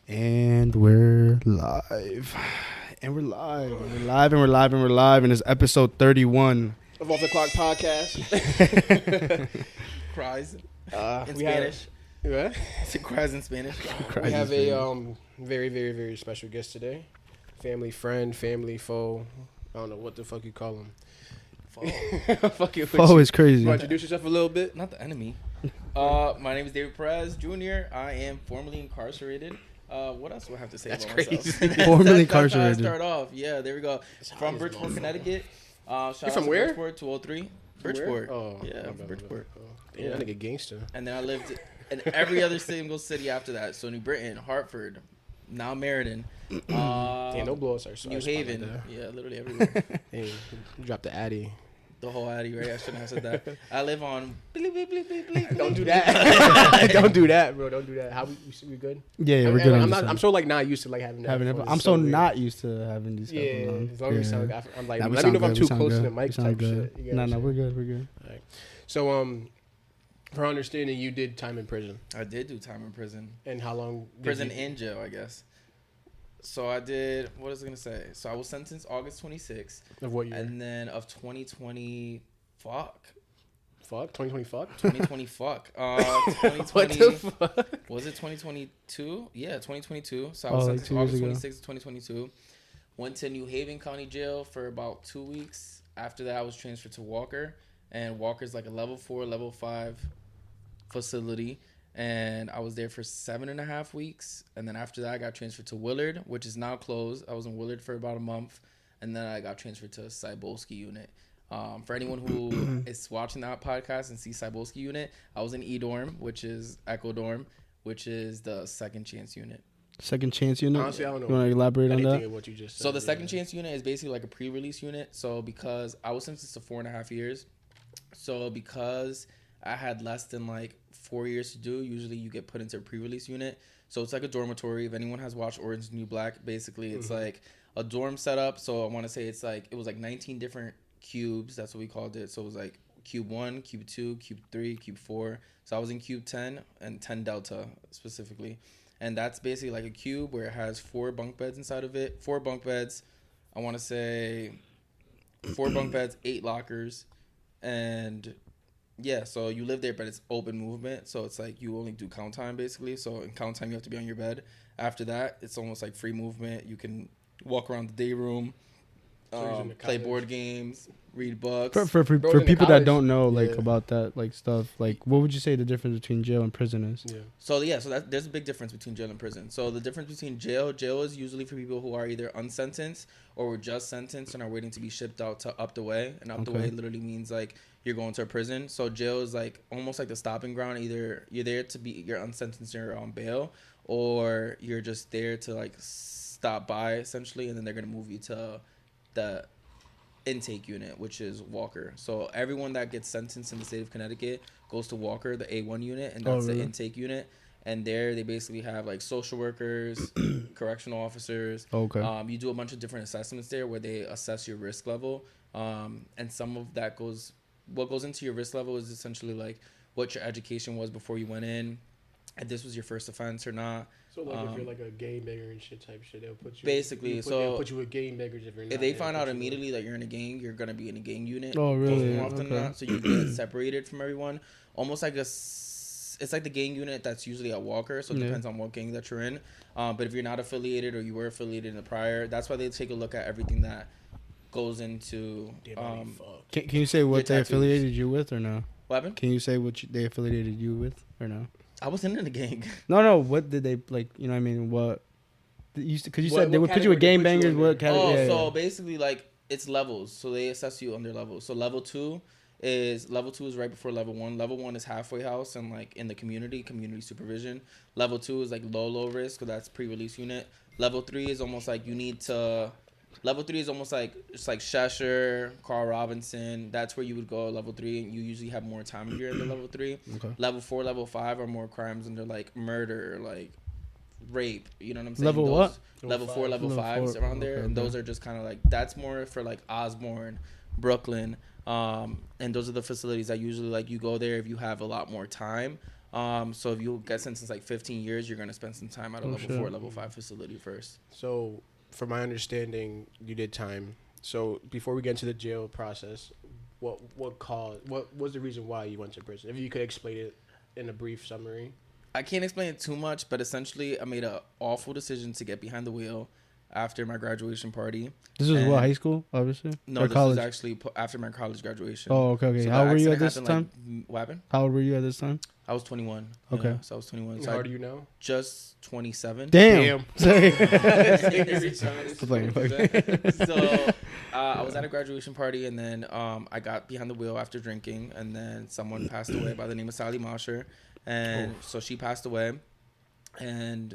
And we're live. And we're live. We're live and we're live and we're live. And it's episode 31. Of Off the Clock podcast. Cries in we Spanish. What? It cries in Spanish. We have a very, very, very special guest today. Family friend, family foe. I don't know what the fuck you call him. Fuck you. Foe is crazy. You want to introduce yourself a little bit? Not the enemy. My name is David Perez Jr. I am formerly incarcerated. What else do I have to say That's about crazy. myself? Formerly That's how I incarcerated. start off. Yeah, there we go. From Bridgeport, Connecticut. Shout You out from to where? Bridgeport, 203. Bridgeport. Oh, yeah, my from bad, Bridgeport. my bad. Yeah, that nigga gangster. And then I lived in every other single city after that. So New Britain, Hartford, now Meriden. Damn, no blow us. New Haven. Yeah, literally everywhere. Hey, you dropped the Addy. The whole Addy, right? I shouldn't have said that. I live on. Bleep, bleep, bleep, bleep, bleep, Don't do bleep. that. Don't do that, bro. Don't do that. How we good? Yeah, we're good. I'm so like not used to like having that. I'm so not used to having these stuff. Yeah, as long as we sound like I'm like, Nah, we let me know sound if I'm good, too we close to sound the good, mic we sound type good. shit. You get what I'm No, saying? we're good. We're good. All right. So, for understanding, you did time in prison. I did do time in prison. And how long? Prison and jail, I guess. So I did, what was I going to say? So I was sentenced August 26th. Of what year? And then of 2020, fuck. 2020 fuck? 2020, fuck. 2020, What the fuck? was it 2022? Yeah, 2022. So I was like sentenced 2 years August ago. 26th, 2022. Went to New Haven County Jail for about 2 weeks. After that, I was transferred to Walker. And Walker's like a level 4, level 5 facility. And I was there for 7.5 weeks. And then after that, I got transferred to Willard, which is now closed. I was in Willard for about a month. And then I got transferred to Cybulski unit. For anyone who is watching that podcast and sees Cybulski unit, I was in E-Dorm, which is Echo Dorm, which is the second chance unit. Second chance unit? Honestly, I don't know. You want to elaborate on Anything that? of what you just said. So the second chance unit is basically like a pre-release unit. So because I was sentenced to 4.5 years, so because I had less than like 4 years to do, usually you get put into a pre-release unit. So it's like a dormitory. If anyone has watched Orange is the New Black, basically it's like a dorm setup. So I want to say it was like 19 different cubes. That's what we called it. So it was like cube 1, cube 2, cube 3, cube 4. So I was in cube 10 and 10 Delta specifically. And that's basically like a cube where it has 4 bunk beds inside of it. 4 bunk beds. I want to say 4 bunk beds, 8 lockers. And yeah, so you live there, but it's open movement. So it's like you only do count time basically. So in count time, you have to be on your bed. After that, it's almost like free movement. You can walk around the day room, play board games, read books. For people that don't know like about that like stuff, like what would you say the difference between jail and prison is? Yeah. So there's a big difference between jail and prison. So the difference between jail is usually for people who are either unsentenced or were just sentenced and are waiting to be shipped out to up the way. And up the way literally means like you're going to a prison. So jail is like almost like the stopping ground. Either you're there to be you're unsentenced or on bail, or you're just there to like stop by essentially, and then they're gonna move you to the intake unit, which is Walker. So everyone that gets sentenced in the state of Connecticut goes to Walker, the A1 unit, and that's the intake unit. And there they basically have like social workers, correctional officers. Okay. You do a bunch of different assessments there where they assess your risk level. And some of that what goes into your risk level is essentially like what your education was before you went in, if this was your first offense or not. So like if you're like a game beggar and shit type shit, they'll put you basically. They'll put you with game beggars if you're not. If they find out immediately that you're in a gang, you're gonna be in a gang unit. Oh, really? More often than not, so you get separated from everyone. Almost like it's like the gang unit that's usually at Walker. So it depends on what gang that you're in. But if you're not affiliated or you were affiliated in the prior, that's why they take a look at everything that goes into. Can you say what they affiliated you with or no? What happened? Can you say what they affiliated you with or no? I wasn't in a gang. No. What did they like? You know what I mean? What? Because you said they would put you with game bangers. What category? So basically, like it's levels. So they assess you under levels. So level two is right before level 1. Level 1 is halfway house and like in the community supervision. Level 2 is like low risk, so that's pre-release unit. Level 3 is almost like Level 3 is almost like it's like Cheshire, Carl Robinson. That's where you would go. Level 3, and you usually have more time if you're in the level 3. Okay. Level 4, level 5 are more crimes under like murder, like rape. You know what I'm saying? Level what? Level 4, level 5s around there, and those are just kind of like that's more for like Osborne, Brooklyn, and those are the facilities that usually like you go there if you have a lot more time. So if you get sentenced like 15 years, you're gonna spend some time at a level 4, level 5 facility first. So, from my understanding, you did time. So before we get into the jail process, what was the reason why you went to prison? If you could explain it in a brief summary. I can't explain it too much, but essentially, I made an awful decision to get behind the wheel after my graduation party. This was what, high school, obviously? No, or this college? was actually after my college graduation. Oh, okay. So How old were you at this happened, time? Like, what happened? How old were you at this time? I was 21. Okay. Yeah, so I was 21. So How old are you now? Just 27. Damn. Sorry. So I was at a graduation party, and then I got behind the wheel after drinking, and then someone passed away by the name of Sally Mosher, and so she passed away. And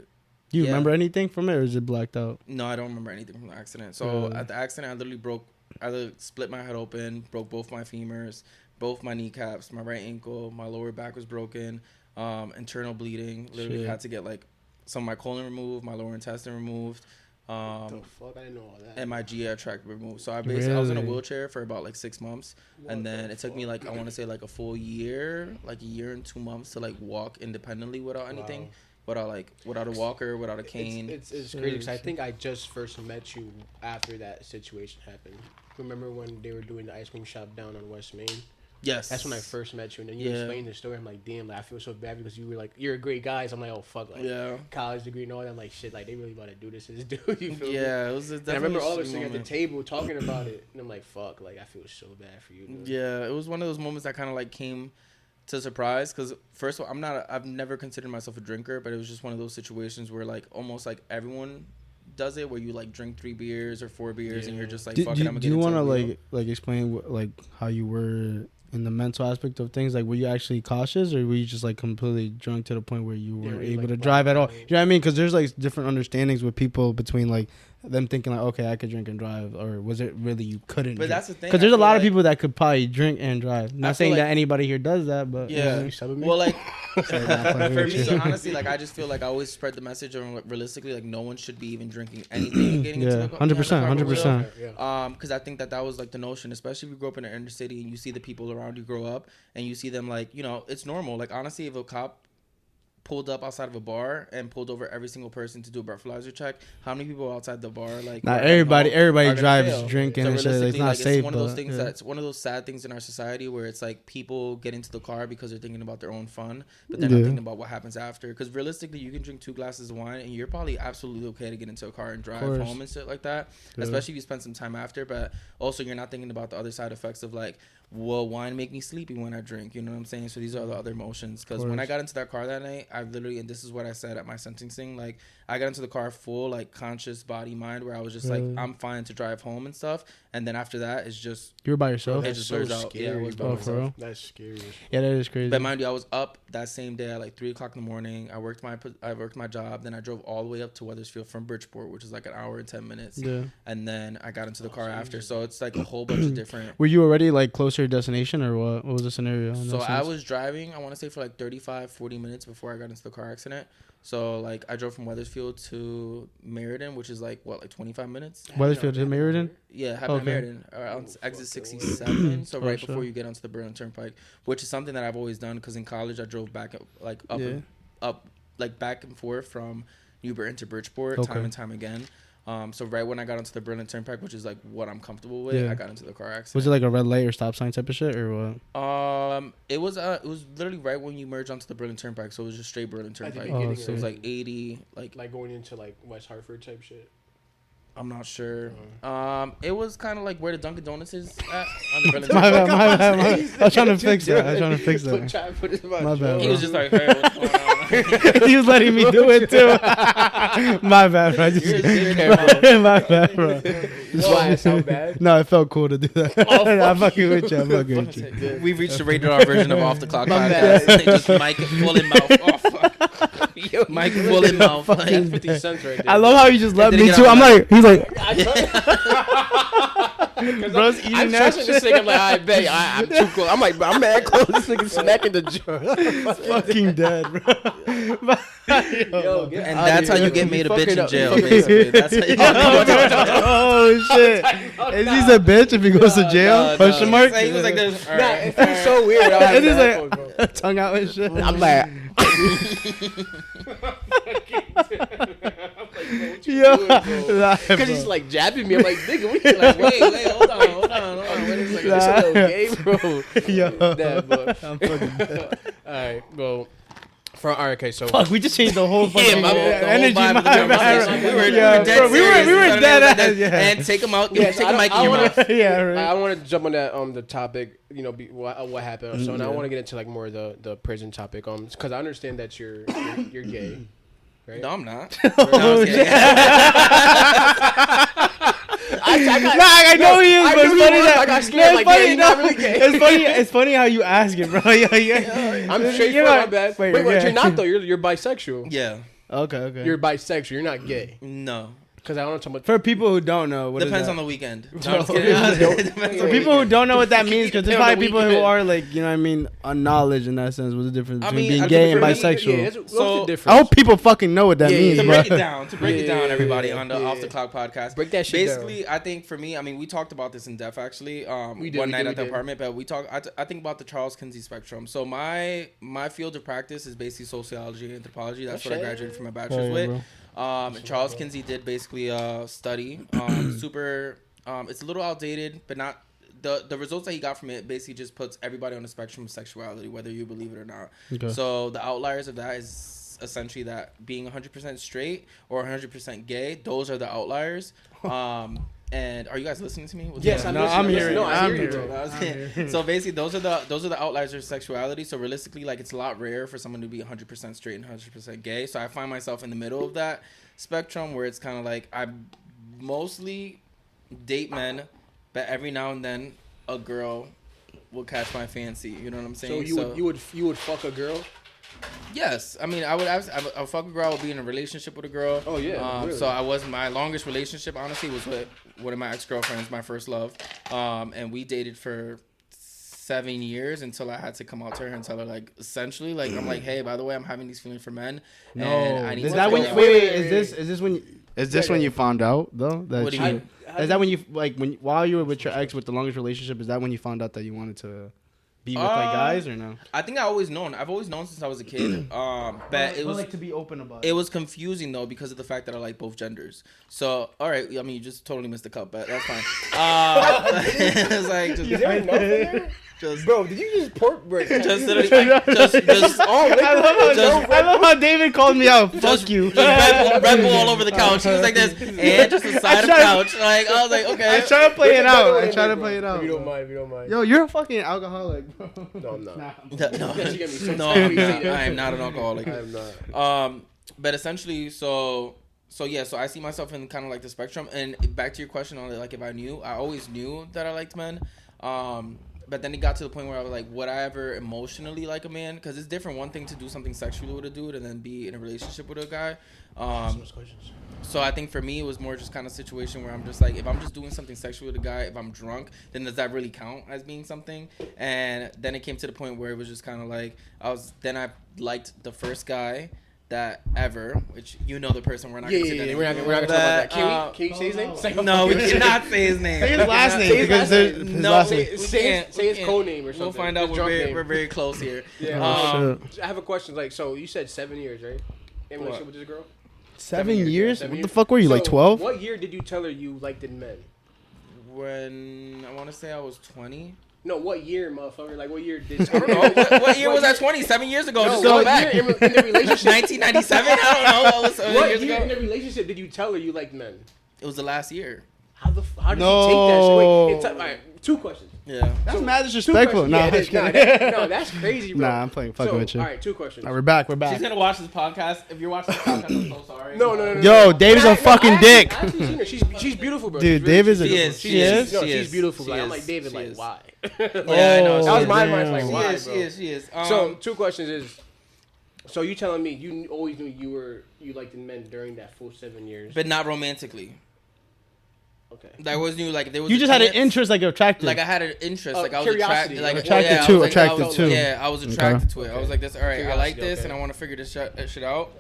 Do you remember anything from it, or is it blacked out? no, I don't remember anything from the accident. So at the accident, I literally split my head open, broke both my femurs, both my kneecaps, my right ankle, my lower back was broken, internal bleeding. Literally had to get like some of my colon removed, my lower intestine removed. What the fuck? I didn't know all that. And my GI tract removed. So I was in a wheelchair for about like 6 months, and then it took me like, I want to say like a full year, like a year and 2 months to like walk independently without anything, without a walker, without a cane. It's crazy because I think I just first met you after that situation happened. Remember when they were doing the ice cream shop down on West Main? Yes. That's when I first met you, and then you explained the story. I'm like, damn, like, I feel so bad because you were like, you're a great guy. So I'm like, oh fuck, like, college degree and all that. I'm like, shit, like they really about to do this to this dude. You feel me? It was And I remember all of us sitting at the table talking about it, and I'm like, fuck, like I feel so bad for you. Dude. Yeah, it was one of those moments that kind of like came to surprise, because first of all, I've never considered myself a drinker, but it was just one of those situations where like almost like everyone does it, where you like drink 3 beers or 4 beers and you're just like, fuck it, I'm gonna get into it. Do you want to like explain like how you were in the mental aspect of things? Like, were you actually cautious, or were you just like completely drunk to the point where you weren't able to drive at all? You know what I mean? Because there's like different understandings with people between like them thinking like, okay, I could drink and drive, or was it really you couldn't? But that's the thing, because there's a lot of people that could probably drink and drive. Not saying that anybody here does that, but well, like for me, honestly, like I just feel like I always spread the message of realistically, like no one should be even drinking anything and getting into the car. 100%. Because I think that was like the notion, especially if you grow up in an inner city and you see the people around you grow up and you see them like, you know, it's normal. Like honestly, if a cop pulled up outside of a bar and pulled over every single person to do a breathalyzer check, how many people outside the bar like not everybody drives drinking and shit. It's not safe. It's one of those things that's one of those sad things in our society where it's like people get into the car because they're thinking about their own fun, but they're not thinking about what happens after. Because realistically, you can drink 2 glasses of wine and you're probably absolutely okay to get into a car and drive home and shit like that, especially if you spend some time after. But also you're not thinking about the other side effects of like, well, wine make me sleepy when I drink, you know what I'm saying? So these are the other emotions. Because when I got into that car that night, I literally, and this is what I said at my sentencing, like I got into the car full like conscious body mind, where I was just like, I'm fine to drive home and stuff. And then after that, it's just you were by yourself. That's so scary. Yeah, I was by myself. That's scary. Yeah, that is crazy. But mind you, I was up that same day at like 3:00 in the morning. I worked my job. Then I drove all the way up to Wethersfield from Bridgeport, which is like an hour and 10 minutes. Yeah. And then I got into the car after. So it's like a whole bunch of different. Were you already like closer to destination, or what? What was the scenario? So I was driving, I want to say for like 35-40 minutes before I got into the car accident. So like I drove from Wethersfield to Meriden, which is like what, like 25 minutes. Wethersfield to Meriden? Yeah, Meriden, on exit 67. So right before you get onto the Berlin Turnpike, which is something that I've always done because in college I drove back like up like back and forth from New Britain to Bridgeport time and time again. So right when I got onto the Berlin Turnpike, which is like what I'm comfortable with, I got into the car accident. Was it like a red light or stop sign type of shit, or what? It was literally right when you merge onto the Berlin Turnpike, so it was just straight Berlin Turnpike. So it was like 80, like going into like West Hartford type shit. I'm not sure. It was kind of like where the Dunkin' Donuts is at on the Berlin my Turnpike. bad. I was trying to fix that. My bad. He was just like, hey, what's going on? He was letting me do it too. My bad, bro. My bad, bro. Why? It sound bad? No, it felt cool to do that. I'm fucking with you. We've reached the rated R version of Off the Clock podcast. Just Mike full in mouth. Oh fuck. Mike full in mouth. 50 cents right there. I love how you just let me too. I'm like, he's like. Bro's eating that shit. This thing, I'm like, I bet I'm too cool. I'm like, I'm mad close. This nigga smacking the jaw. Fucking dead, bro. Yo, and that's how you get made a bitch in jail. Basically, that's how you. Oh shit! Is he a bitch if he goes to jail? Question mark. He was like this. Nah, it feels so weird. It is like tongue out and shit. I'm like, Because he's like jabbing me. I'm like, nigga, what you like? Wait, hold on. Wait a second. It's a little game, bro. Yo, That, but I'm fucking dead. all right, well, all right, okay, so Fuck, we just changed the whole fucking the whole energy. vibe of the conversation. We were Yeah, dead bro, we were serious. dead Like, ass. Yeah. And take him out. Yes, Take a mic in your mouth. Yeah, right. I want to jump on that the topic, you know, what happened. So now I want to get into like more of the prison topic, because I understand that you're gay, right? No, I'm not. Oh, I know he is, I but knew it's he funny was. that I got scared, like, yeah, he's not really gay. It's funny how you ask it, bro. Yeah. I'm straight You're for not- my bad. wait, Wait, yeah. you're not though. You're bisexual. Yeah. Okay. You're bisexual. You're not gay. No. Because I don't know too much. For people who don't know, what Depends is on that? the weekend. No, No, I'm just kidding. Depends For on the people who weekend. don't know what that means, because there's On the probably people who weekend. are like, you know what I mean, unknowledge in that sense. What's the difference I between mean, being I gay think and for me, bisexual? Yeah, what's So- the difference? I hope people fucking know what that Yeah, means, To yeah, bro. break it down, Yeah, everybody on the yeah. Off the Clock podcast. Break that shit Basically, I think for me, I mean, we talked about this in depth actually. One night at the apartment, but we talk. I think about the Charles Kinsey spectrum. So my field of practice is basically sociology and anthropology. That's what I graduated from my bachelor's Yeah, with. bro. Charles Kinsey did basically study super. It's a little outdated, but not. The results that he got from it basically just puts everybody on the spectrum of sexuality, whether you believe it or not. Okay. So the outliers of that is essentially that being 100% straight or 100% gay. Those are the outliers. And are you guys listening to me? What's Yes, going I'm on? No, I'm listening. here. No, I I'm hear you, here. bro. So basically, those are the outliers of sexuality. So realistically, like it's a lot rare for someone to be 100% straight and 100% gay. So I find myself in the middle of that spectrum where it's kind of like I mostly date men, but every now and then a girl will catch my fancy. You know what I'm saying? So you would fuck a girl? Yes, I mean I would fuck a girl. I would be in a relationship with a girl. Oh, yeah, really? So my longest relationship honestly was with one of my ex-girlfriends, my first love, and we dated for 7 years until I had to come out to her and tell her like essentially like I'm like, hey, by the way, I'm having these feelings for men. No, and I need is to that when? go out." Wait. Is this when you found out though that What do you you? mean? Is that when you like while you were with your ex with the longest relationship? Is that when you found out that you wanted to be with like guys or no? I think I've always known since I was a kid. But it was like to be open about it was confusing though because of the fact that I like both genders. So all right, I mean you just totally missed the cup, but that's fine. It's like Is there enough in there? just Bro, did you just pork break? just literally just all liquid? I love how David called me out. Fuck you. Red Bull all over the couch. He was like this, and just the side of the couch. Like I was like, okay. I try to play it out. I try to Bro, play it out. If you don't mind. Yo, you're a fucking alcoholic, bro. No, I'm not. No, Yes, you get me so no, tight. I'm not. I am not an alcoholic. I am not. But essentially, so yeah, so I see myself in kind of like the spectrum. And back to your question on it, like if I always knew that I liked men. But then it got to the point where I was like, would I ever emotionally like a man? Because it's different. One thing to do something sexually with a dude and then be in a relationship with a guy. So I think for me, it was more just kind of situation where I'm just like, if I'm just doing something sexual with a guy, if I'm drunk, then does that really count as being something? And then it came to the point where it was just kind of like, I liked the first guy that ever, which you know the person, we're not going to say that. Yeah, we're not gonna talk about that. Can you say his name? Say No, we cannot say his name. Say his last name Say his because last name. his No, last we name. can't. Say his code name or something. We'll find out. His drunk name. We're very close here. Yeah. Oh, I have a question. Like, so you said 7 years, right? In relationship with this girl? 7 years, years? yeah, 7 What the years. fuck were you, like So, 12? What year did you tell her you liked in men? When I want to say I was 20. No, what year, motherfucker? Like, what year did? I don't know. What year was I 20? 7 years ago. No, Just what go year back. in the relationship? 1997. I don't know. What was 7 What years year in ago? the relationship did you tell her you liked men? It was the last year. How did she take that No. shit? Wait, all right, 2 questions. Yeah. That's mad 2 disrespectful. questions. Nah, Yeah, I'm it just is. Nah, kidding. no, that's crazy, bro. Nah, I'm fucking with you. All right, 2 questions. All right, we're back. She's gonna watch this podcast. If you're watching this podcast, I'm so sorry. No. Yo, Dave's a fucking dick. I actually seen her. She's beautiful, bro. Dude, She's Dave is a... She is. She's beautiful. She Like, I'm is. like, David, She like, is. why? Yeah, I know. That was my damn. mind. Like, why, bro? She is. So 2 questions is, so you telling me you always knew you liked men during that full 7 years? But not romantically. Okay. I always knew like there was. You a just had an chance- interest, like attracted. Like I had an interest, like I was Curiosity. attracted, like Attracted yeah, to, I was attracted I was, to. Yeah, I was attracted to it. I Okay. was like, this. All right, I like Curiosity, this, okay. and I want to figure this shit out.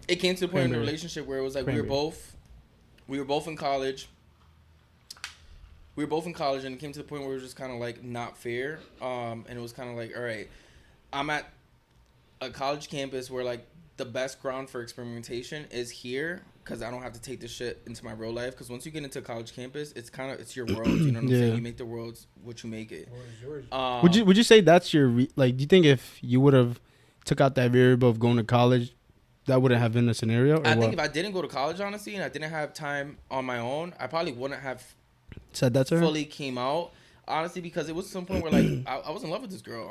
It came to the point in the Cranberry. relationship where it was like we Cranberry. were both in college. And it came to the point where it was just kind of like not fair. And it was kind of like, all right, I'm at a college campus where like the best ground for experimentation is here, because I don't have to take this shit into my real life. Because once you get into college campus, it's your world. You know what I'm saying? You make the world what you make it. Would you say that's your like? Do you think if you would have took out that variable of going to college, that wouldn't have been the scenario? Or I think if I didn't go to college, honestly, and I didn't have time on my own, I probably wouldn't have said that to her? Fully came out. Honestly, because it was some point where like I was in love with this girl.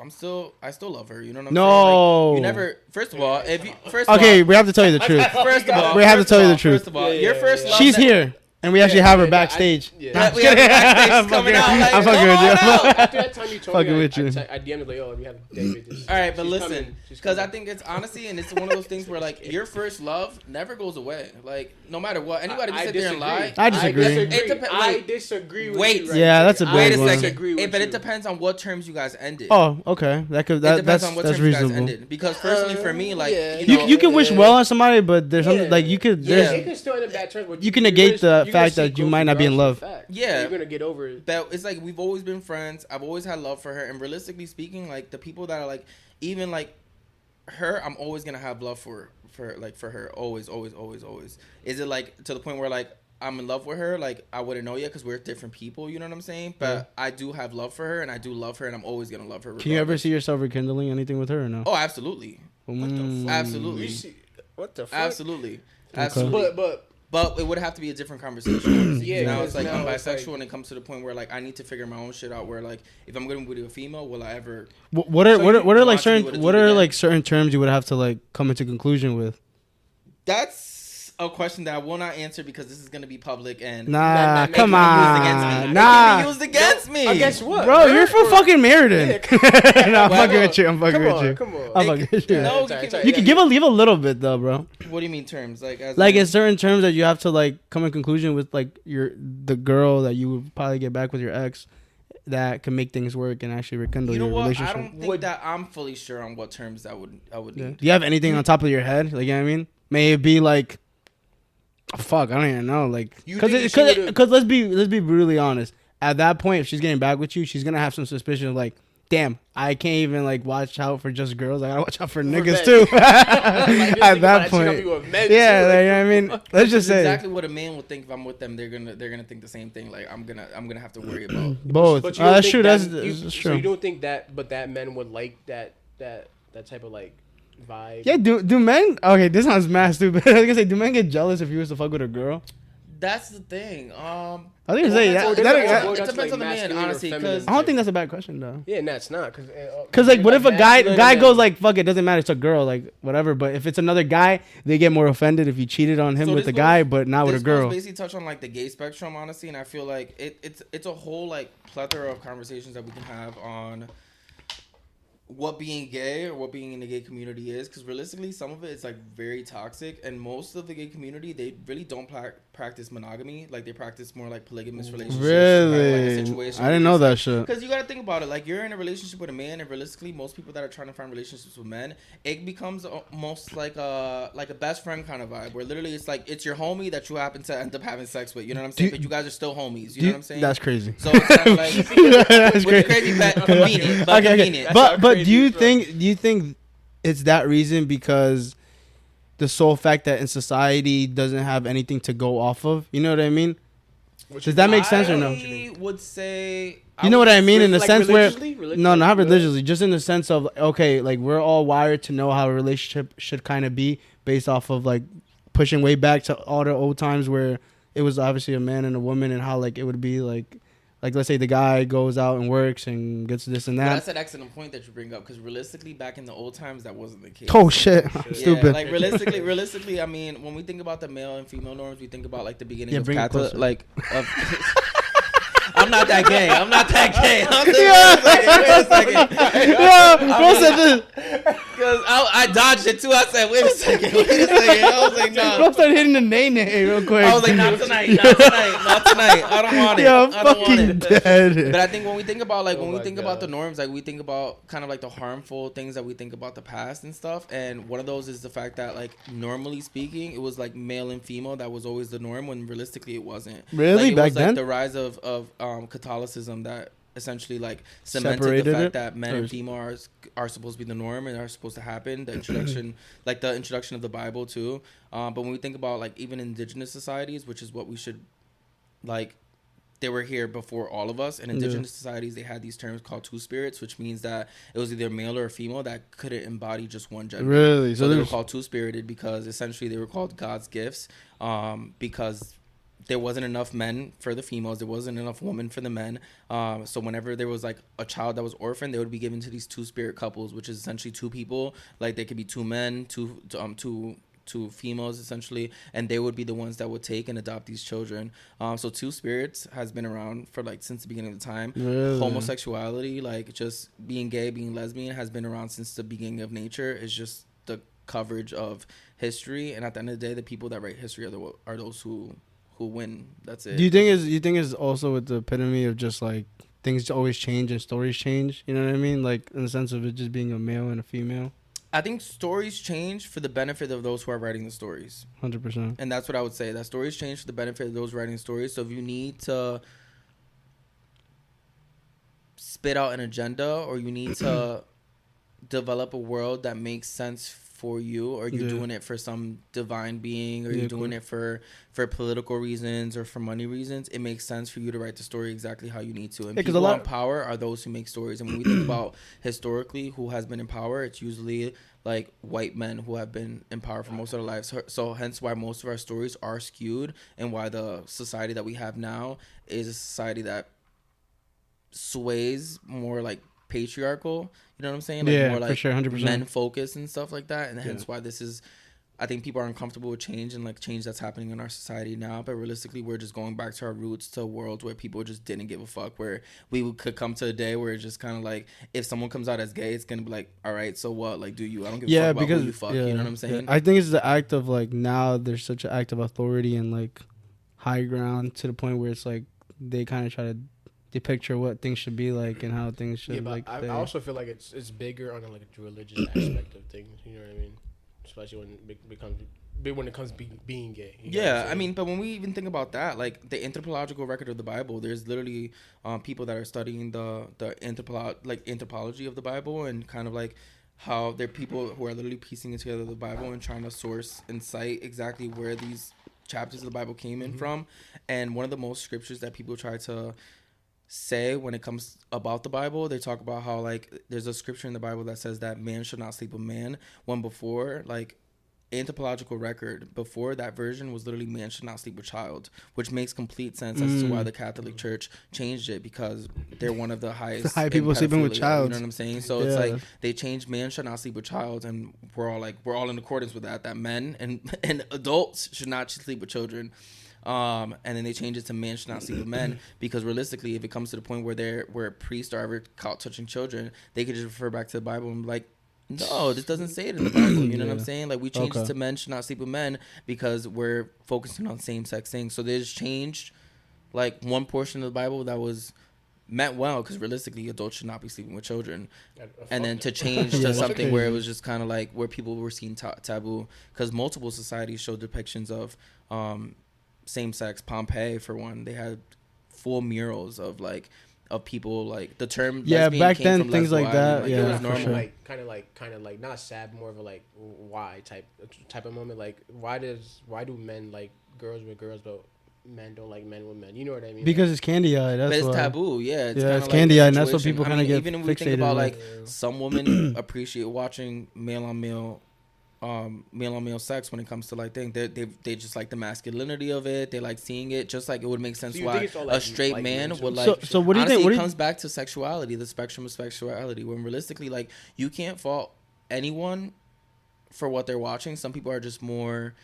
I still love her. You know what I'm saying? Like, you never. First of all, we have to tell you the truth. First of all, we have to tell you the truth. First of all, your first love. She's here. And we actually have her backstage. We have her backstage coming out. Like, I'm fucking with you. After that time you told me, I DM'd like, oh, we have David. All right, but listen, because I think it's honestly, and it's one of those things where like your first love never goes away. Like no matter what, anybody can sit there and lie. I disagree. I disagree with you. Yeah, that's a big one. Wait a second. But it depends on what terms you guys ended. Oh, okay. That's reasonable. You guys ended. Because personally, for me, like you can wish well on somebody, but there's something like you could. You can still end in bad terms. You can negate the fact that you might not be in love. Yeah, you're gonna get over it. But it's like we've always been friends. I've always had love for her, and realistically speaking, like the people that are like even like her, I'm always gonna have love for her. Always. Is it like to the point where like I'm in love with her? Like I wouldn't know yet because we're different people. You know what I'm saying? But I do have love for her, and I do love her, and I'm always gonna love her. Regardless. Can you ever see yourself rekindling anything with her or no? Oh, absolutely. What the fuck? Absolutely. What the fuck? Absolutely. Okay. Absolutely. But it would have to be a different conversation. Yeah, now it's like I'm bisexual, and it comes to the point where like I need to figure my own shit out. Where like if I'm going to be with a female, will I ever? What are like certain terms you would have to like come into conclusion with? That's a question that I will not answer because this is going to be public and come on, it can be used against me. Against what, bro? You're from fucking Meriden. I'm fucking with you. Come on. I'm fucking with you. No, you can leave a little bit though, bro. What do you mean terms? Like in certain terms that you have to like come in conclusion with like the girl that you would probably get back with your ex that can make things work and actually rekindle your relationship. I don't think that I'm fully sure on what terms I would need. Do you have anything on top of your head? Like, you know what I mean? May it be like, fuck, I don't even know. Like, because let's be brutally honest. At that point, if she's getting back with you, she's gonna have some suspicion of like, damn, I can't even like watch out for just girls. I gotta watch out for niggas too. At that point, yeah, like, you know what I mean. Let's just say exactly what a man would think if I'm with them. They're gonna think the same thing. Like I'm gonna have to worry about both. That's true. That's true. So you don't think that men would like that type of like vibe? Yeah. Do men? Okay, this sounds mad stupid. I was gonna say, do men get jealous if you was to fuck with a girl? That's the thing. I think it depends on the man, honestly. Because I don't think that's a bad question though. Yeah, no, it's not. Because like, what if a guy goes like, fuck it, doesn't matter, it's a girl, like whatever. But if it's another guy, they get more offended if you cheated on him with a guy, but not with a girl. Basically, touch on like the gay spectrum, honestly, and I feel like it's a whole like plethora of conversations that we can have on what being gay or what being in the gay community is, because realistically some of it is like very toxic, and most of the gay community, they really don't practice monogamy. Like they practice more like polygamous relationships. Really? Kind of like I didn't know that shit. Because you gotta think about it, like you're in a relationship with a man, and realistically most people that are trying to find relationships with men, it becomes almost like a best friend kind of vibe, where literally it's like it's your homie that you happen to end up having sex with, you know what I'm saying? But you guys are still homies, you know what I'm saying? That's crazy. So it's kind of like that's crazy but convenient. But convenient. But do you think it's that reason because the sole fact that in society doesn't have anything to go off of? You know what I mean? Does that make sense or no? I would say... You know what I mean? In the sense where... No, not religiously. religiously. Just in the sense of, okay, like we're all wired to know how a relationship should kind of be based off of like pushing way back to all the old times where it was obviously a man and a woman, and how like it would be like let's say the guy goes out and works and gets this and that. But that's an excellent point that you bring up, because realistically, back in the old times, that wasn't the case. Oh shit, stupid. Like realistically, I mean, when we think about the male and female norms, we think about like the beginning of Catholic, like. I'm not that gay. I'm wait a second. Bro said this. Because I dodged it too. I said, wait a second. I was like, no. Bro started hitting the nay real quick. I was like, not tonight. I don't want it. Yo, I'm fucking dead. But I think when we think about about the norms, like we think about kind of like the harmful things that we think about the past and stuff. And one of those is the fact that like normally speaking, it was like male and female that was always the norm, when realistically it wasn't. Really? Like, it back was, like, then? the rise of Catholicism that essentially like cemented Separated the fact it? that men and female are supposed to be the norm and are supposed to happen. The introduction, like the introduction of the Bible too. But when we think about like even indigenous societies, which is what we should like. They were here before all of us. In indigenous societies, they had these terms called two spirits, which means that it was either male or a female that couldn't embody just one gender. Really? So they were called two-spirited because essentially they were called God's gifts because there wasn't enough men for the females. There wasn't enough women for the men. So whenever there was like a child that was orphaned, they would be given to these two-spirit couples, which is essentially two people. Like they could be two men, two females essentially, and they would be the ones that would take and adopt these children. So two spirits has been around for like since the beginning of the time. Really? Homosexuality, like just being gay, being lesbian, has been around since the beginning of nature. It's just the coverage of history, and at the end of the day, the people that write history are those who win. That's it. Do you think it's also with the epitome of just like things always change and stories change? You know what I mean? Like in the sense of it just being a male and a female. I think stories change for the benefit of those who are writing the stories. 100%. And that's what I would say. That stories change for the benefit of those writing stories. So if you need to spit out an agenda or you need to develop a world that makes sense for you, or you're doing it for some divine being, or you're doing it for political reasons or for money reasons, it makes sense for you to write the story exactly how you need to. And people in power are those who make stories. And when we think about historically who has been in power, it's usually like white men who have been in power for most of their lives. So hence why most of our stories are skewed, and why the society that we have now is a society that sways more like patriarchal, you know what I'm saying? Like more like for sure, 100%. Men focus and stuff like that, and hence why this is. I think people are uncomfortable with change and like change that's happening in our society now. But realistically, we're just going back to our roots, to a world where people just didn't give a fuck. Where we could come to a day where it's just kind of like, if someone comes out as gay, it's gonna be like, all right, so what? Like, do you? I don't give a fuck about who you fuck. You know what I'm saying? I think it's the act of like, now there's such an act of authority and like high ground to the point where it's like they kind of try to depict what things should be like and how things should but I also feel like it's bigger on like a religious aspect of things. You know what I mean? Especially when it comes to being gay. Yeah, I mean, but when we even think about that, like the anthropological record of the Bible, there's literally people that are studying the anthropology of the Bible, and kind of like how there are people who are literally piecing together the Bible and trying to source and cite exactly where these chapters of the Bible came in from. And one of the most scriptures that people try to say when it comes about the Bible, they talk about how like there's a scripture in the Bible that says that man should not sleep with man, when before, like, anthropological record before that version was literally man should not sleep with child, which makes complete sense as to why the Catholic Church changed it, because they're one of the highest high people sleeping with child. You know what I'm saying? So it's like they changed man should not sleep with child, and we're all in accordance with that men and adults should not sleep with children. And then they change it to man should not sleep with men, because realistically, if it comes to the point where priests are ever caught touching children, they could just refer back to the Bible and be like, no, this doesn't say it in the Bible. You know what I'm saying? Like, we changed it to men should not sleep with men because we're focusing on same-sex things. So they just changed like one portion of the Bible that was meant well, because realistically, adults should not be sleeping with children, and then to change to something where it was just kind of like where people were seeing taboo, because multiple societies show depictions of same-sex. Pompeii, for one, they had full murals of people, like the term back then, things like that. Like, it was normal, sure. Like kind of like not sad, more of a like why type of moment. Like why do men like girls with girls, but men don't like men with men? You know what I mean? Because it's candy-eyed. That's but it's why. taboo. Yeah, it's candy-eyed, and that's what people kind of get even if we think about like some women appreciate watching male on male sex when it comes to like things. They just like the masculinity of it. They like seeing it, just like it would make sense why a straight man would like. So what do you honestly, think? It comes back to sexuality, the spectrum of sexuality. When realistically, like, you can't fault anyone for what they're watching. Some people are just more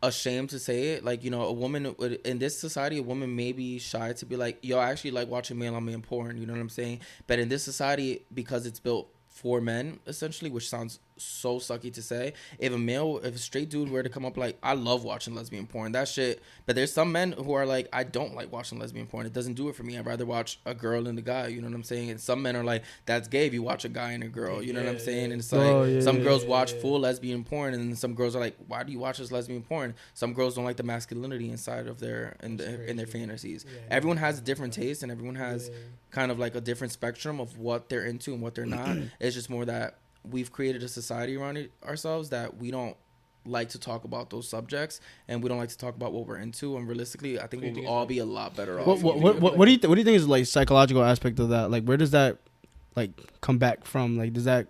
ashamed to say it. Like, you know, a woman in this society, a woman may be shy to be like, yo, I actually like watching male on man porn. You know what I'm saying? But in this society, because it's built for men, essentially, which sounds so sucky to say. If a straight dude were to come up, like, I love watching lesbian porn, that shit. But there's some men who are like, I don't like watching lesbian porn. It doesn't do it for me. I'd rather watch a girl and a guy. You know what I'm saying? And some men are like, that's gay if you watch a guy and a girl. You know what I'm saying? And it's like, some girls watch full lesbian porn, and some girls are like, why do you watch this lesbian porn? Some girls don't like the masculinity inside of their in their fantasies. Everyone has a different taste, and everyone has kind of like a different spectrum of what they're into and what they're not. It's just more that we've created a society around ourselves that we don't like to talk about those subjects, and we don't like to talk about what we're into. And realistically, I think we'll all be a lot better off. What do you think is like psychological aspect of that? Like, where does that like come back from? Like, does that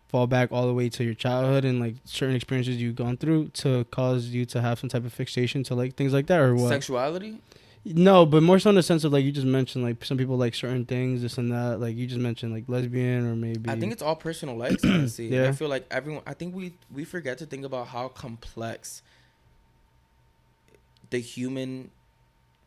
fall back all the way to your childhood and like certain experiences you've gone through to cause you to have some type of fixation to like things like that, or what? Sexuality? No, but more so in the sense of like you just mentioned like some people like certain things, this and that. Like you just mentioned like lesbian or maybe. I think it's all personal likes, honestly. Yeah. I feel like everyone. I think we forget to think about how complex the human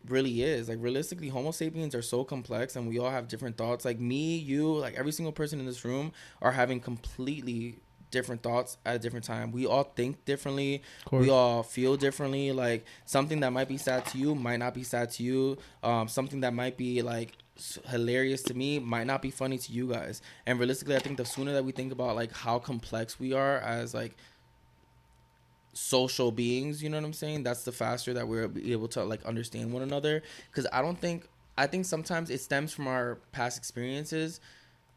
really is. Like realistically, Homo sapiens are so complex, and we all have different thoughts. Like me, you, like every single person in this room are having completely different thoughts at a different time. We all think differently. We all feel differently. Like something that might be sad to you might not be sad to you. Something that might be like hilarious to me might not be funny to you guys. And realistically, I think the sooner that we think about like how complex we are as like social beings, you know what I'm saying, that's the faster that we're able to like understand one another. Because I think sometimes it stems from our past experiences,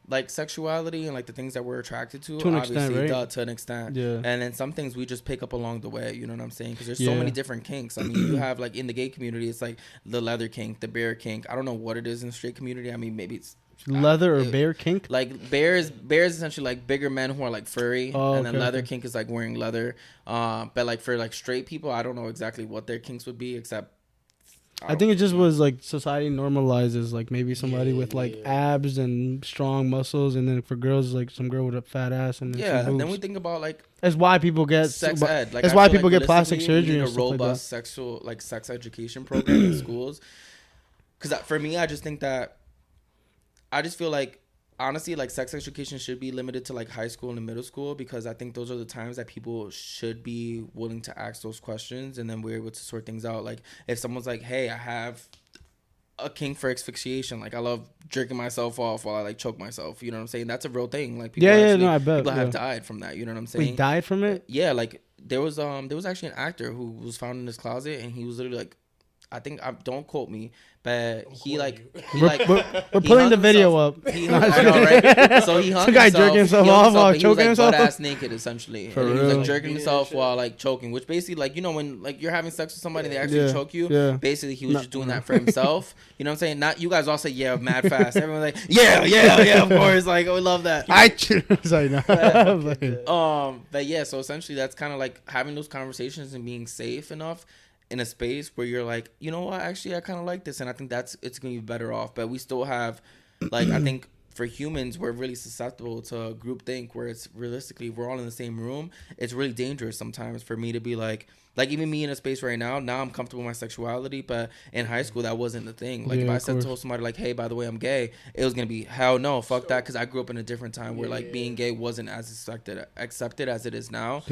like sexuality and like the things that we're attracted to an obviously extent, right? To an extent. Yeah. And then some things we just pick up along the way, you know what I'm saying? Because there's so many different kinks. I mean, you have like in the gay community, it's like the leather kink, the bear kink. I don't know what it is in the straight community. I mean, maybe it's leather or bear kink. Like bear is essentially like bigger men who are like furry, and then leather kink is like wearing leather. But like for like straight people, I don't know exactly what their kinks would be, except I think it just was like society normalizes like maybe somebody with like abs and strong muscles, and then for girls like some girl with a fat ass and then some boobs. Then we think about like that's why people get sex ed. Like, that's why people get plastic surgery. A and stuff robust sex education program in schools. Because for me, I just think that I just feel like honestly, like sex education should be limited to like high school and middle school, because I think those are the times that people should be willing to ask those questions, and then we're able to sort things out. Like if someone's like, hey, I have a kink for asphyxiation, like I love jerking myself off while I like choke myself, you know what I'm saying? That's a real thing. Like people I bet people have died from that, you know what I'm saying? We died from it? Yeah, like there was actually an actor who was found in his closet, and he was literally like, don't quote me, but we're pulling the video up. I know, right? So he hung some guy jerking himself off while choking himself. He was like butt ass naked, essentially. And he was like jerking himself while like choking, which basically like, you know, when like you're having sex with somebody and they actually choke you, basically he was just doing that for himself. You know what I'm saying? Not you guys all say yeah mad fast. Everyone's like yeah of course, like we love that. But yeah, so essentially that's kind of like having those conversations and being safe enough in a space where you're like, you know what, actually I kind of like this, and I think it's gonna be better off. But we still have like I think for humans we're really susceptible to groupthink, where it's realistically we're all in the same room. It's really dangerous sometimes for me to be like even me in a space right now I'm comfortable with my sexuality, but in high school that wasn't the thing. Like if I told somebody like, hey, by the way, I'm gay, it was gonna be hell no, fuck that, because I grew up in a different time where like being gay wasn't as accepted as it is now.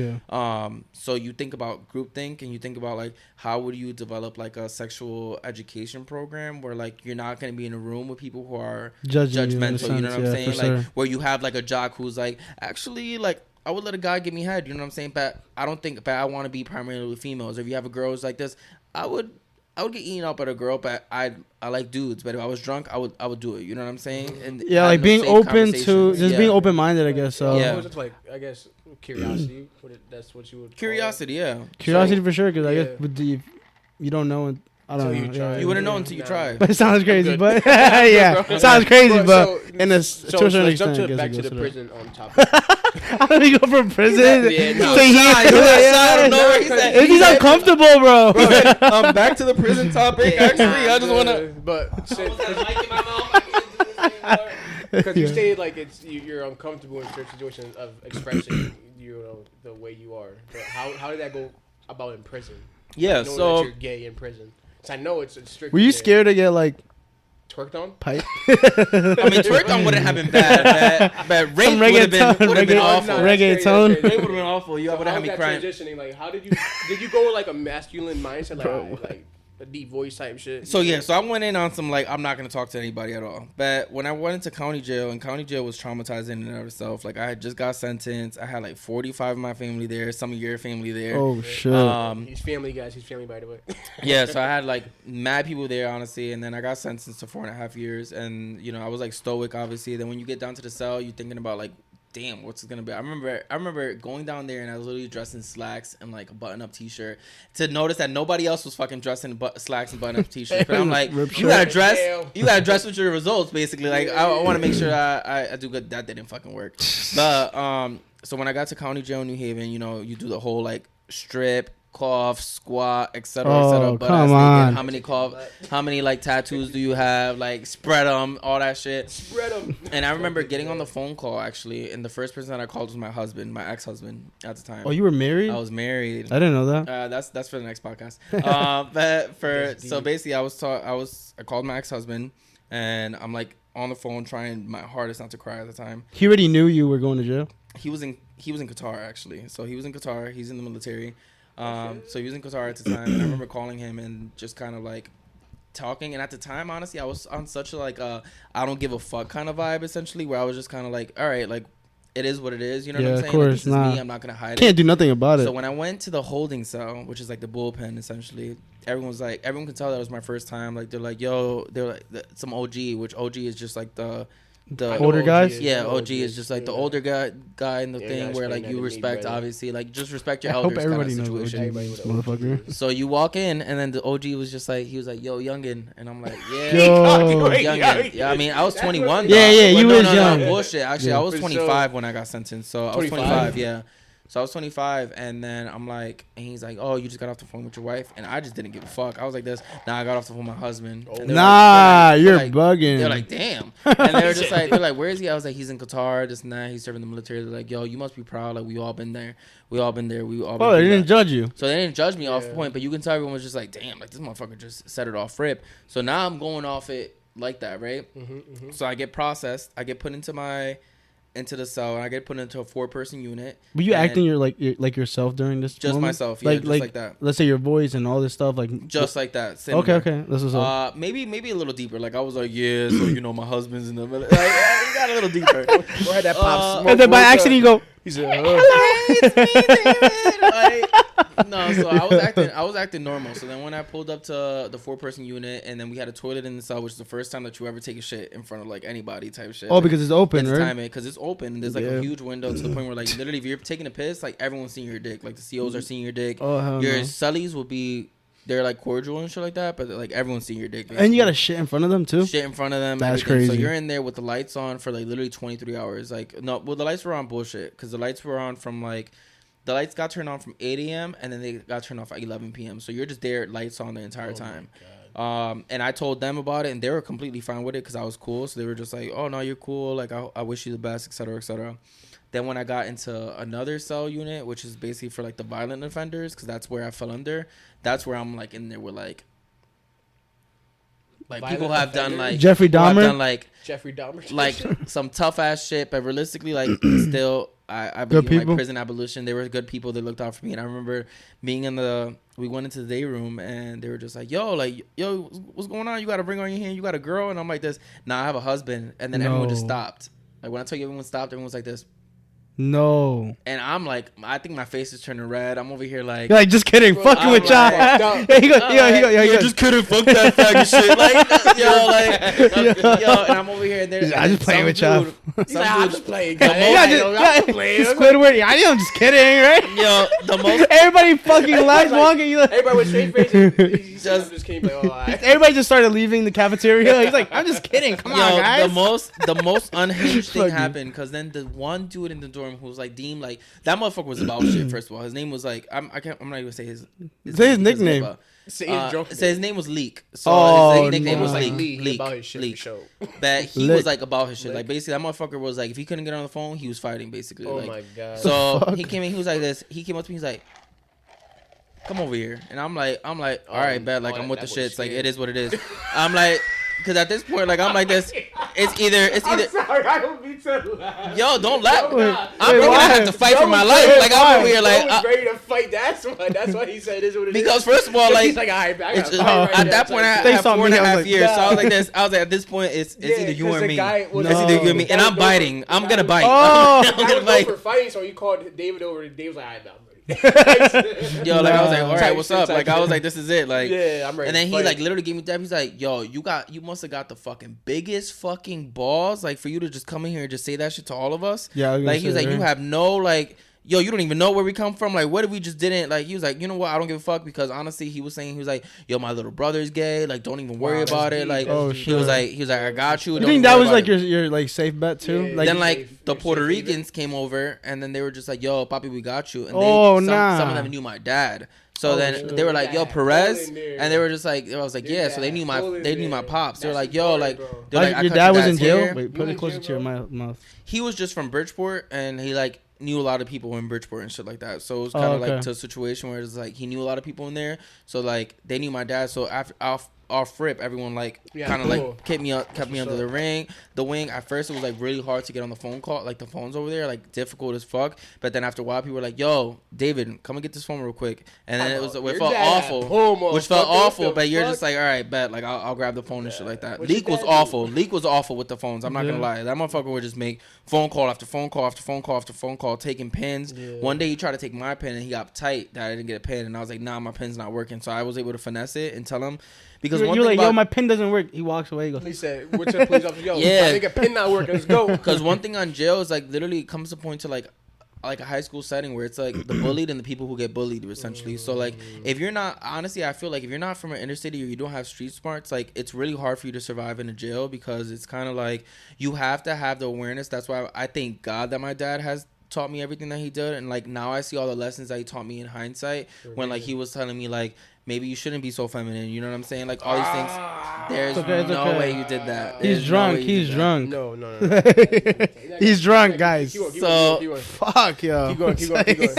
So you think about groupthink, and you think about like how would you develop like a sexual education program where like you're not gonna be in a room with people who are judgmental, you know what I'm saying? Like where you have like a jock who's like, actually like I would let a guy give me head, you know what I'm saying? But I don't think, but I want to be primarily with females. If you have a girl who's like this, I would get eaten up by a girl, but I like dudes. But if I was drunk, I would do it. You know what I'm saying? And like being open to just being open minded, I guess. So it was just like, I guess, curiosity. That's what you would. Curiosity, curiosity for sure. Because I guess with you don't know. I don't know. You wouldn't know until you try. But it sounds crazy. But it sounds crazy. But in a certain extent, jump back to the prison on topic. How do we go from prison? If he's uncomfortable, bro. Back to the prison topic. Actually, I just wanna. Because you stated like you're uncomfortable in certain situations of expressing the way you are. But how did that go about in prison? Yeah, so that you're gay in prison. So I know it's strictly. Were you scared to get like Twerked on? Pipe. I mean, twerked on wouldn't have been bad, but rape would have been awful. Reggaeton. Rape would have been awful. You would have had me crying. Transitioning, like, how did you go with like a masculine mindset, like a deep voice type shit? So I went in on some like I'm not gonna talk to anybody at all. But when I went into county jail, and county jail was traumatizing in and of itself. Like I had just got sentenced. I had like 45 of my family there, some of your family there. Oh shit. He's family, guys. He's family, by the way. Yeah, so I had like mad people there, honestly, and then I got sentenced to 4.5 years, and I was like stoic, obviously. Then when you get down to the cell, you're thinking about like, damn, what's it gonna be? I remember going down there and I was literally dressed in slacks and like a button-up t-shirt to notice that nobody else was fucking dressed in slacks and button-up t-shirts. But I'm like, you gotta dress with your results, basically. Like I want to make sure I do good. That didn't fucking work. But so when I got to county jail in New Haven, you do the whole like strip, cough, squat, etc. Oh, come on. How many like tattoos do you have? Like spread them, all that shit. Spread them. And I remember getting on the phone call actually, and the first person that I called was my husband, my ex-husband at the time. Oh, you were married? I was married. I didn't know that. That's for the next podcast. So basically, I called my ex-husband, and I'm like on the phone trying my hardest not to cry at the time. He already knew you were going to jail. He was in Qatar actually. So he was in Qatar. He's in the military. So he was in Qatar at the time, and I remember calling him and just kind of like talking. And at the time, honestly, I was on such a like I don't give a fuck kind of vibe, essentially, where I was just kind of like, all right, like it is what it is. You know what I'm saying? Of course, like, this is me. I'm not gonna hide it. Can't do nothing about it. So when I went to the holding cell, which is like the bullpen, essentially, everyone could tell that was my first time. Like they're like, yo, they're like some OG, which OG is just like the older guys. Yeah, OG is just like the older guy in the thing where like you respect, obviously, like just respect your elders. I hope everybody knows OG, motherfucker. So you walk in, and then the OG was just like, he was like, yo, youngin, and I'm like, yeah, youngin. Yeah, I mean, I was 21. Yeah, you was young. No, bullshit. Actually, I was 25 when I got sentenced. So I was 25. Yeah. So I was 25, and then I'm like, and he's like, oh, you just got off the phone with your wife? And I just didn't give a fuck. I was like this. Nah, I got off the phone with my husband. Nah, you're bugging. They're like, damn. And they were just like, they're like, where is he? I was like, he's in Qatar, this and that. He's serving the military. They're like, yo, you must be proud. Like, we all been there. Oh, they didn't judge you. So they didn't judge me off point, but you can tell everyone was just like, damn, like this motherfucker just set it off rip. So now I'm going off it like that, right? So I get processed. I get put into the cell, and I get put into a 4-person unit. Were you acting like yourself during this? Just moment? Myself, yeah, like that. Let's say your voice and all this stuff, like just like that. Similar. Okay. This is maybe a little deeper. Like I was like, yeah, so my husband's in the military. Like, I got a little deeper. Or had that pop smoke. And then by accident you go. He said, it's me, David. No, so I was acting normal. So then when I pulled up to the 4-person unit, and then we had a toilet in the cell, which is the first time that you ever take a shit in front of like anybody type shit. Oh, because it's open, right? Because it's open. And there's like a huge window to the point where like literally if you're taking a piss, like everyone's seeing your dick. Like the COs are seeing your dick. Oh, hell your no. cellies will be. They're like cordial and shit like that, but like everyone's seeing your dick. Basically. And you got to shit in front of them too? Shit in front of them. That's everything. crazy. So you're in there with the lights on for like literally 23 hours. Like, no, well, the lights were on bullshit because the lights were on from like, the lights got turned on from 8 a.m. and then they got turned off at 11 p.m. So you're just there, lights on the entire time. And I told them about it, and they were completely fine with it because I was cool. So they were just like, oh, no, you're cool. Like, I wish you the best, et cetera, et cetera. Then when I got into another cell unit, which is basically for like the violent offenders, because that's where I fell under. That's where I'm like in there with like people have done like Jeffrey Dahmer, like some tough ass shit, but realistically, like still, I believe in like prison abolition. They were good people. They looked out for me, and I remember being we went into the day room, and they were just like, yo, what's going on? You got a ring on your hand? You got a girl? And I'm like this. Nah, I have a husband. And then everyone just stopped. Like when I tell you everyone stopped, everyone was like this. No. And I'm like, I think my face is turning red. I'm over here like, you're like, just kidding, fucking with y'all. Yeah, he goes, just kidding, fuck that faggot shit. Like, yo, and I'm over here, and there's I just playing with y'all. He's like, I'm just playing. Squidward, I'm just kidding, right? Yo, the most everybody fucking laughs walking. You like, everybody with straight faces. Just came like, oh, everybody just started leaving the cafeteria. He's like, I'm just kidding. Come on, guys. The most unhinged thing happened because then the one dude in the dorm who was like deemed like that motherfucker was about shit. First of all, his name was like I'm not even say his nickname. Say his name was Leak. So his nickname was Leak. But he was like about his shit. Like basically that motherfucker was like if he couldn't get on the phone, he was fighting basically. Oh my god. So he came in, he was like this. He came up to me, he's like, come over here. And I'm like, all right, bet. Like I'm with the shits. Like it is what it is. I'm like, Because at this point, like I'm like this. It's either. I'm sorry, I don't mean to laugh. Yo, don't laugh. I'm wait, gonna why? have to fight for my life. Like I'm over here, I like was ready to fight. That's why he said this. What it because is. first of all, like He's like, all right, I it's gotta just, fight right at now. that point, I They had saw 4.5 me, I was like, years. So I was like nah. this. I was like, at this point, it's either you or me. It's was either you or me, and I'm the biting. I'm gonna bite. Oh. I'm I gonna was bite. for fighting, so he called David over. And Dave was like, all right, now I'm ready. Yo, like I was like, all right, Type what's shit, up? type Like I was shit. like, this is it. Like Yeah, I'm ready. and then to he fight. like literally gave me that. He's like, yo, you must have got the fucking biggest fucking balls, like for you to just come in here and just say that shit to all of us. Yeah, I was gonna like he was say, like, you right? have no like. Yo, you don't even know where we come from. Like, what if we just didn't? Like, he was like, you know what? I don't give a fuck because honestly, he was like, yo, my little brother's gay. Like, don't even worry Wow, that's about it. deep, like, that's Oh, deep. he was like, I got you. You Don't think even that worry was about like it. your like safe bet too? Yeah, Like Then Your like safe- the your Puerto safe haven? Ricans came over and then they were just like, yo, papi, we got you. And Oh, some nah. of them knew my dad. So Oh, then shit. they were like, yo, Yeah, Perez, full in there. and they were just like, I was like, Your yeah. So they dad, knew full in they knew my there. pops. They were That's like, yo, like, important, they're Like, like, I your cut dad was in dad's jail. hair. Wait, put You it in closer jail, to your bro? mouth. He was just from Bridgeport, and he like knew a lot of people in Bridgeport and shit like that. So it was kind of okay. like to a situation where it's like he knew a lot of people in there. So like they knew my dad. So after off rip, everyone like Yeah, kind of cool. like kept me under the wing. At first, it was like really hard to get on the phone call, like the phones over there, like difficult as fuck. But then after a while, people were like, "Yo, David, come and get this phone real quick." And then it felt awful, which felt awful. But you're just like, all right, bet, like I'll grab the phone and shit like that. What Leak your was dad awful. do? Leak was awful with the phones. I'm not gonna Yeah. lie. That motherfucker would just make phone call after phone call after phone call after phone call, taking pins. Yeah. One day he tried to take my pen and he got tight that I didn't get a pen, and I was like, nah, my pen's not working. So I was able to finesse it and tell him because You're one like, thing yo, about my pin doesn't work. He walks away. He goes, He said, "What's your police officer? Yo, Yeah. I think a pin not working. Let's go." because one thing on jail is like literally it comes to point to like a high school setting where it's like the bullied and the people who get bullied essentially. So like if you're not, honestly, I feel like if you're not from an inner city or you don't have street smarts, like it's really hard for you to survive in a jail because it's kind of like you have to have the awareness. That's why I thank God that my dad has taught me everything that he did, and like now I see all the lessons that he taught me in hindsight when like he was telling me like maybe you shouldn't be so feminine, you know what I'm saying, like all these things. There's okay, it's no okay. way you did that. he's There's no drunk. way you He's did that. drunk. No. He's drunk, guys. Keep So- going. Fuck, yo. Keep going.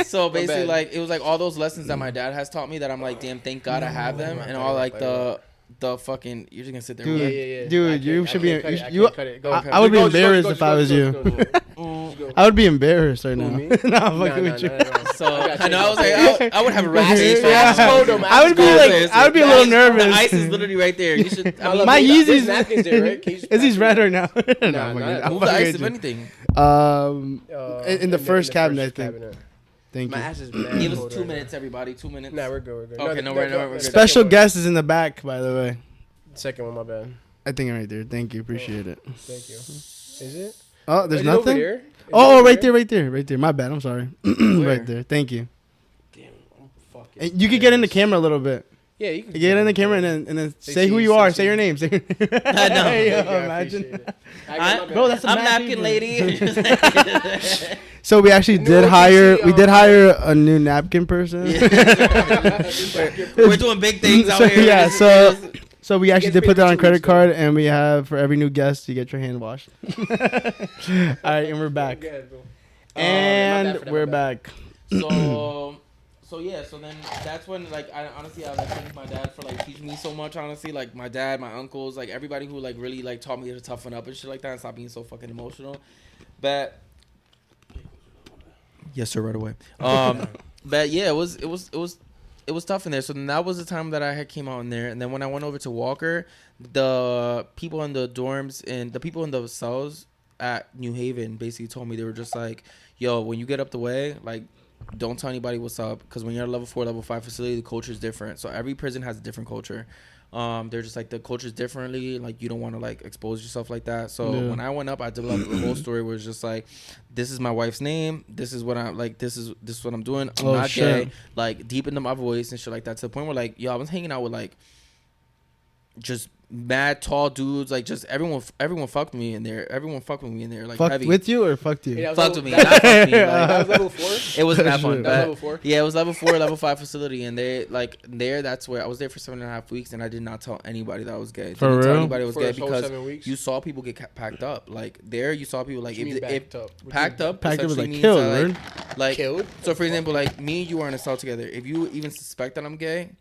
So My basically, bad. like it was like all those lessons that my dad has taught me that I'm like, damn, thank God I have them, and all like the fucking. You're just gonna sit there. Dude, and Dude, you should be. I would would be embarrassed if I was you. I would be embarrassed right now. me? No, I'm fucking with you. So I know I was like, I would have a red face. Yeah. right? I would be like, I would be a little nervous. The ice is literally right there. You should. I mean, My Yeezys- napkins there, right? Can you just Is he's pass red right now? No, Nah, I'm nah, fucking- I'm move the fucking ice with if you. anything. In the first cabinet, I think. cabinet. Thank My you. ass is mad. Give us cold 2 right minutes, everybody. 2 minutes. now. Nah, we're good. Okay, no, we're good. Special guest is in the back, by the way. Second one, my bad. I think right there. Thank you. Appreciate it. Thank you. Is it? Oh, there's Is it over nothing? there? Is Oh, it over right there. My bad. I'm sorry. Right there. Thank you. Damn, I'm fucking. And you could get in the camera a little bit. Yeah, you can Get in the camera and then They say who see- you are. they Say your see. name. Say your name. I know. Yo, Thank you, I imagine. appreciate it. Bro, that's a I'm mad napkin people. lady. So we actually No did one can hire. see, We did hire a new napkin person. We're doing big things out So, here. yeah, so we actually gets did put paid that for on 2 credit weeks, card, and we have for every new guest you get your hand washed. All right, and we're back. And we're back. So yeah, so then that's when like I honestly I like thank my dad for like teaching me so much. Honestly, like my dad, my uncles, like everybody who like really like taught me to toughen up and shit like that and stop being so fucking emotional. But yes, sir, right away. But yeah, it was tough in there. So then that was the time that I had came out in there, and then when I went over to Walker, the people in the dorms and the people in the cells at New Haven basically told me they were just like, yo, when you get up the way, like, don't tell anybody what's up, because when you're at a level 4, level 5 facility, the culture is different. So every prison has a different culture. They're just like the culture's differently. Like you don't want to like expose yourself like that. So when I went up, I developed the whole story where it's just like, this is my wife's name. This is what I'm like. This is what I'm doing. I'm not shit. gay. Like deep into my voice and shit like that, to the point where like, yo, I was hanging out with like just mad tall dudes, like just everyone fucked me in there. Everyone fucked with me in there, like Fucked heavy. with you or fucked you? Yeah, Fucked with me, That not fucked me. Like, was level 4. it wasn't that fun. That was But level 4? yeah, it was level 4, level 5 facility, and they like there. That's where I was there for 7.5 weeks, and I did not tell anybody that I was gay. For Didn't tell real? anybody I was For gay this whole because 7 weeks? you saw people get packed up. Like there, you saw people like What you mean if backed up? What packed you mean? up. Packed up was essentially like means killed, that, word. like Killed? So for example, like me and you are in a cell together. If you even suspect that I'm gay,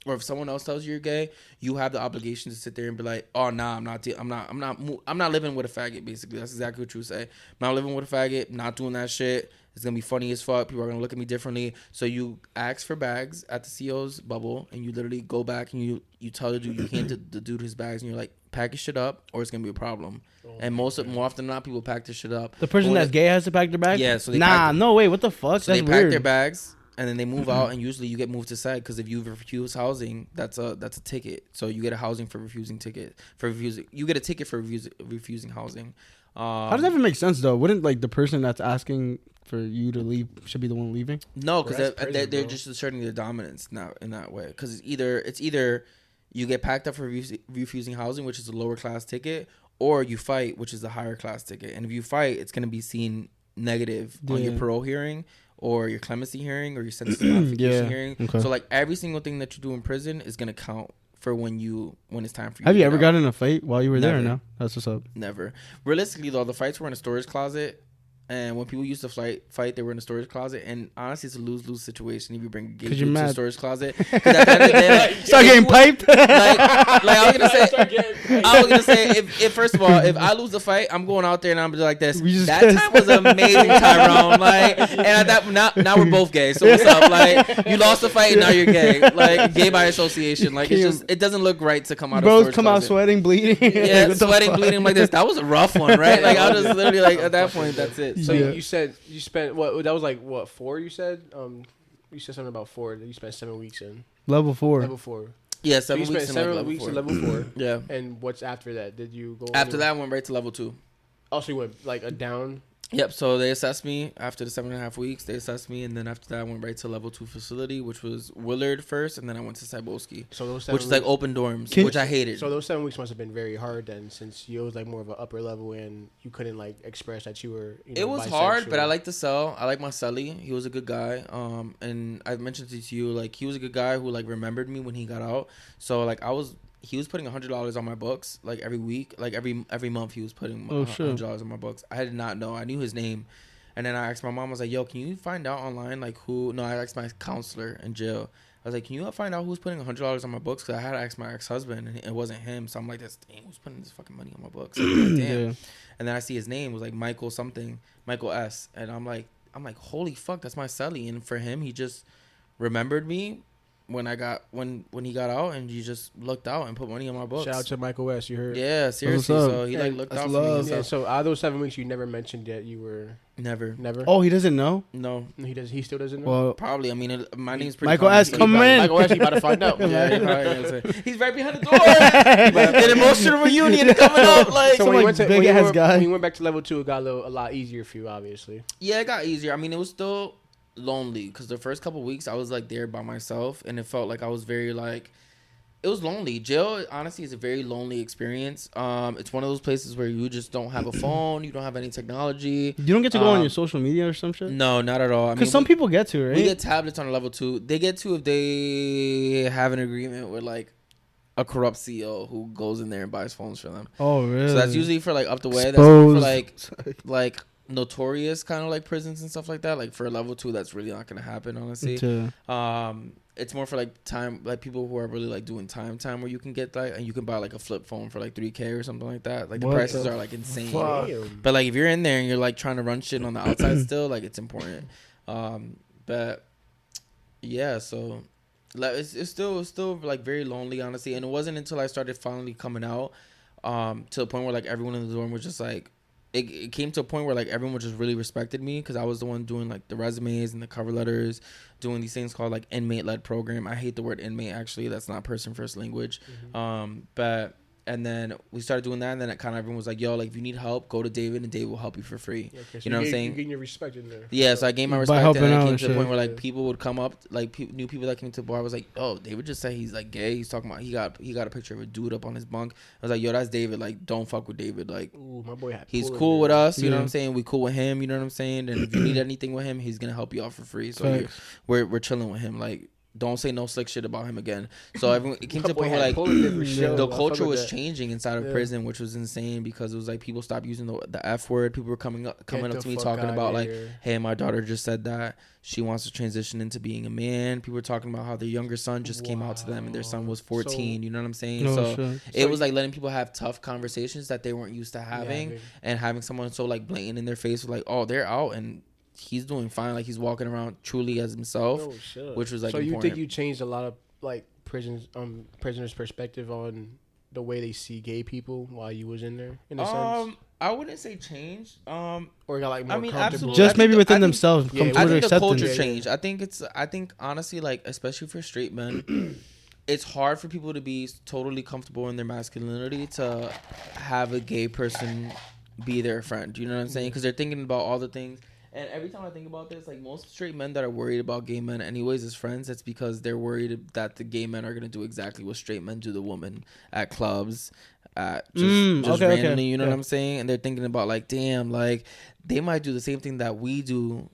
or if someone else tells you you're gay, you have the obligation to sit there and be like, oh nah, I'm not living with a faggot. Basically, that's exactly what you would say. I'm not living with a faggot. Not doing that shit. It's gonna be funny as fuck. People are gonna look at me differently. So you ask for bags at the CO's bubble, and you literally go back and you tell the dude, you hand the dude his bags, and you're like, pack your shit up, or it's gonna be a problem. And more often than not, people pack their shit up. The person that's gay has to pack their bags. Yeah. So no way. What the fuck? So That's they pack weird. their bags. And then they move out, and usually you get moved to SAG because if you refuse housing, that's a ticket. So you get a housing for refusing ticket You get a ticket for refusing housing. How does that even make sense though? Wouldn't like the person that's asking for you to leave should be the one leaving? No, because they're just asserting their dominance now in that way. Because it's either you get packed up for refusing housing, which is a lower class ticket, or you fight, which is a higher class ticket. And if you fight, it's gonna be seen negative on your parole hearing, or your clemency hearing, or your sentence modification hearing. Okay. So like every single thing that you do in prison is gonna count for when it's time for you. Have you ever gotten in a fight while you were there? Or no, that's what's up. Never. Realistically though, the fights were in a storage closet. And when people used to fight, they were in a storage closet. And honestly, it's a lose-lose situation if you bring a gay dude to a storage closet. At the end of the day, start getting piped. I was gonna say, if first of all, if I lose the fight, I'm going out there and I'm just like this. That time was amazing, Tyrone. And at that, now we're both gay. So what's up? Like, you lost the fight and now you're gay. Like, gay by association. Like, it doesn't look right to come out of storage closet. Bros come out sweating, bleeding. Yeah, sweating, bleeding like this. That was a rough one, right? Like, I was just literally like, at that point, that's it. So you said you spent what? That was like what 4? You said you said something about 4 that you spent 7 weeks in level 4. Level 4. Yeah, 7 weeks. Spent 7 weeks in level 4. Yeah. And what's after that? Did you go? After that, I went right to level 2. Also, you went like a down. Yep. So they assessed me after the 7.5 weeks. They assessed me, and then after that, I went right to level 2 facility, which was Willard first, and then I went to Cybulski, so those which is like open dorms, which I hated. So those 7 weeks must have been very hard then, since you was like more of an upper level and you couldn't like express that you were. It was hard, but I like to sell. I like my cellie. He was a good guy. And I mentioned it to you, like he was a good guy who like remembered me when he got out. So like he was putting $100 on my books like every week, like every month he was putting $100 on my books. I did not know. I knew his name, and then I asked my mom. I was like, "Yo, can you find out online like who?" No, I asked my counselor in jail. I was like, "Can you find out who's putting $100 on my books?" Because I had to ask my ex-husband, and it wasn't him. So I'm like, "That's damn, who's putting this fucking money on my books?" Like, damn. Yeah. And then I see his name was like Michael something, Michael S. And I'm like, holy fuck, that's my cellie. And for him, he just remembered me. When he got out, and he just looked out and put money on my books. Shout out to Michael West, you heard? Yeah, seriously. So he looked out for me. Yeah, so out of those 7 weeks, you never mentioned yet you were never. Oh, he doesn't know. No, he still doesn't know. Well, probably. I mean, my name's pretty. Michael S. Come in. Michael S. You about to find out. Yeah, he's right behind the door. An emotional reunion coming up. Like, so when you went back to level 2, it got a lot easier for you, obviously. Yeah, it got easier. I mean, it was still lonely because the first couple weeks I was like there by myself, and it felt like I was very like it was lonely. Jail honestly is a very lonely experience. It's one of those places where you just don't have a phone, you don't have any technology. You don't get to go on your social media or some shit? No, not at all. Because some people get to, right? We get tablets on a level 2. They get to if they have an agreement with like a corrupt CEO who goes in there and buys phones for them. Oh, really? So that's usually for like up the way. That's for like notorious kind of like prisons and stuff like that. Like for a level 2, that's really not gonna happen, honestly. It's more for like time, like people who are really like doing time where you can get like, and you can buy like a flip phone for like $3,000 or something like that. Like the prices are like insane. But like if you're in there and you're like trying to run shit on the outside still, like it's important. But yeah, so like it's still like very lonely, honestly. And it wasn't until I started finally coming out to the point where like everyone in the dorm was just like, it came to a point where like everyone just really respected me because I was the one doing like the resumes and the cover letters, doing these things called like inmate-led program. I hate the word inmate, actually. That's not person first language. But and then we started doing that, and then it kind of everyone was like, yo, like if you need help, go to David and David will help you for free. Yeah, okay, so you know what I'm saying? You're getting your respect in there. Yeah, so I gained my respect, and then it came to the point where like people would come up, like new people that came to the bar was like, oh, David just said he's like gay. He's talking about he got a picture of a dude up on his bunk. I was like, yo, that's David. Like, don't fuck with David. Like, ooh, my boy he's cool with us. You know what I'm saying? We cool with him. You know what I'm saying? And if you need anything with him, he's gonna help you out for free. So we're chilling with him. Like, don't say no slick shit about him again. So everyone, it came to the point where like the culture was changing inside of prison, which was insane because it was like people stopped using the F word. People were coming up to me talking about like, hey, my daughter just said that she wants to transition into being a man. People were talking about how their younger son just came out to them and their son was 14. You know what I'm saying? It was like letting people have tough conversations that they weren't used to having, and having someone so like blatant in their face with like, oh, they're out and he's doing fine, like he's walking around truly as himself, which was like so important. You think you changed a lot of like prisoners' perspective on the way they see gay people while you was in there in a sense? I wouldn't say change. Or got like more comfortable. Absolutely. Just maybe within themselves. I think the culture changed. I think honestly, like especially for straight men, it's hard for people to be totally comfortable in their masculinity to have a gay person be their friend. You know what I'm saying? Because they're thinking about all the things. And every time I think about this, like most straight men that are worried about gay men anyways as friends, it's because they're worried that the gay men are going to do exactly what straight men do to women at clubs, just randomly, you know what I'm saying? And they're thinking about like, damn, like they might do the same thing that we do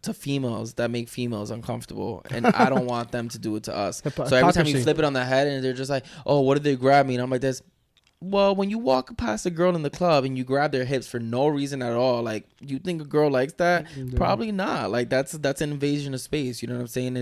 to females that make females uncomfortable, and I don't want them to do it to us. So every time you flip it on the head and they're just like, oh, what did they grab me? And I'm like, this. Well, when you walk past a girl in the club and you grab their hips for no reason at all, like, you think a girl likes that? Yeah. Probably not. Like, that's an invasion of space. You know what I'm saying?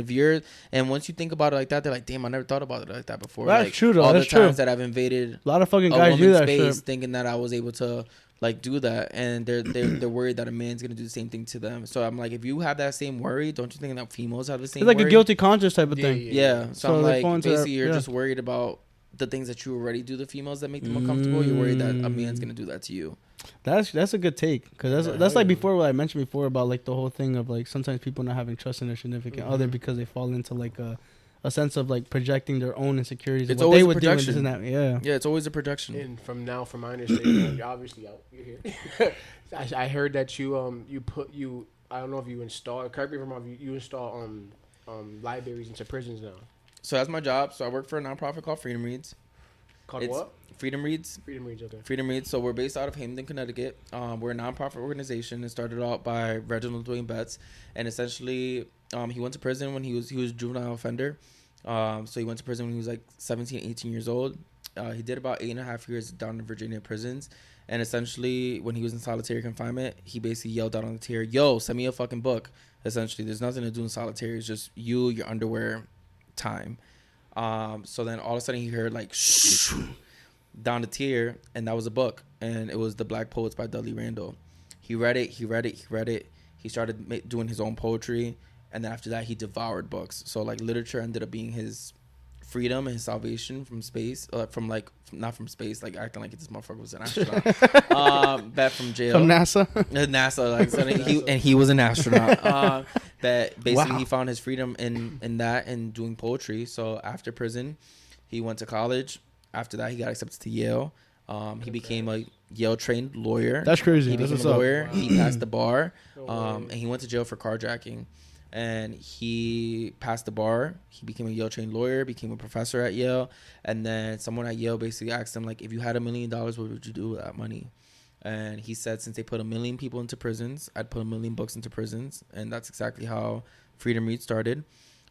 And once you think about it like that, they're like, damn, I never thought about it like that before. That's like, true, though. All that's the times true. that I've invaded a lot of fucking guys do that space shit, thinking that I was able to like do that, and they're worried that a man's gonna do the same thing to them. So I'm like, if you have that same worry, don't you think that females have the same? It's like worry? A guilty conscience type of thing. Yeah. So I'm like, basically, you're just worried about the things that you already do to females that make them uncomfortable. You're worried that a man's gonna do that to you. That's a good take, because that's like before what I mentioned before about like the whole thing of like sometimes people not having trust in their significant other because they fall into like a sense of like projecting their own insecurities. It's what always they a would projection. Do and Yeah, it's always a projection. And from my understanding, you're obviously out. You're here. I heard that you I don't know if you install. Correct me if I'm wrong. You install libraries into prisons now. So that's my job. So I work for a nonprofit called Freedom Reads. What? Freedom Reads. Freedom Reads, okay. Freedom Reads. So we're based out of Hamden, Connecticut. We're a nonprofit organization. It started out by Reginald Dwayne Betts, and essentially, he went to prison when he was a juvenile offender. So he went to prison when he was like 17, 18 years old. He did about 8.5 years down in Virginia prisons, and essentially, when he was in solitary confinement, he basically yelled out on the tier, "Yo, send me a fucking book." Essentially, there's nothing to do in solitary. It's just you, your underwear, time. So then all of a sudden he heard like shh down the tier, and that was a book, and it was The Black Poets by Dudley Randall. He read it. He started doing his own poetry, and then after that he devoured books. So like literature ended up being his freedom and his salvation from space, not from space, like acting like this motherfucker was an astronaut. Back from jail, from NASA. Like so he was an astronaut. That basically he found his freedom in that and doing poetry. So after prison, he went to college. After that, he got accepted to Yale. He became a Yale trained lawyer. That's crazy. He became a lawyer. Wow. He passed the bar, and he went to jail for carjacking. And he passed the bar. He became a Yale trained lawyer, became a professor at Yale. And then someone at Yale basically asked him, like, if you had $1 million, what would you do with that money? And he said, since they put 1 million people into prisons, I'd put 1 million books into prisons. And that's exactly how Freedom Reads started.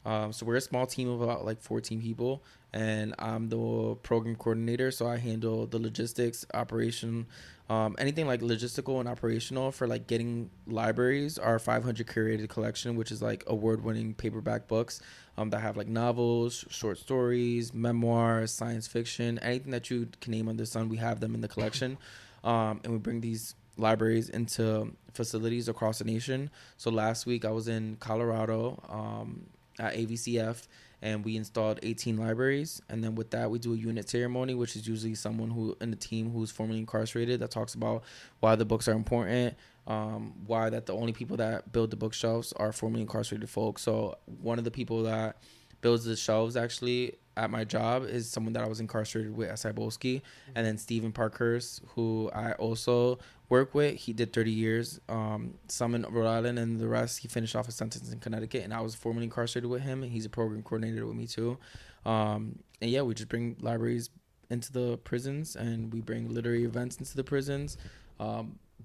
So we're a small team of about like 14 people, and I'm the program coordinator. So I handle the logistics, operation, anything like logistical and operational for like getting libraries, our 500 curated collection, which is like award-winning paperback books that have like novels, short stories, memoirs, science fiction, anything that you can name under the sun, we have them in the collection. And we bring these libraries into facilities across the nation. So last week I was in Colorado, at AVCF, and we installed 18 libraries. And then with that, we do a unit ceremony, which is usually someone who in the team who's formerly incarcerated that talks about why the books are important, why that the only people that build the bookshelves are formerly incarcerated folks. So one of the people that builds the shelves actually at my job is someone that I was incarcerated with at Cybulski. And then Stephen Parkhurst, who I also work with, he did 30 years, some in Rhode Island, and the rest he finished off a sentence in Connecticut, and I was formerly incarcerated with him, and he's a program coordinator with me too. And yeah, we just bring libraries into the prisons, and we bring literary events into the prisons,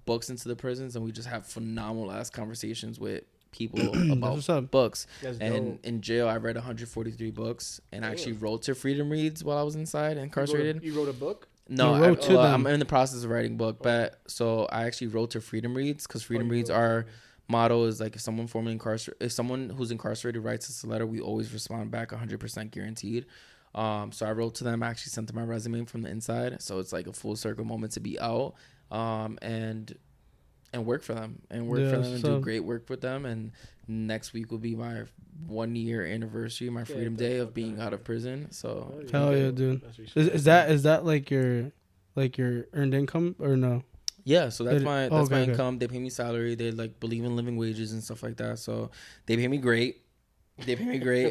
books into the prisons, and we just have phenomenal ass conversations with people what's up. about books. That's And dope. in jail, I read 143 books, and I actually wrote to Freedom Reads while I was inside incarcerated. You wrote a book? No, You wrote to them. I'm in the process of writing a book, but so I actually wrote to Freedom Reads because Freedom you Reads wrote our motto is like if someone who's incarcerated writes us a letter, we always respond back 100% guaranteed. So I wrote to them. I actually sent them my resume from the inside, so it's like a full circle moment to be out, and work for them and do great work with them. And next week will be my 1 year anniversary, my freedom day of being out of prison. So Hell yeah, dude. Is that like your earned income or no? yeah, so that's my okay. income. They pay me salary. They like believe in living wages and stuff like that. So they pay me great.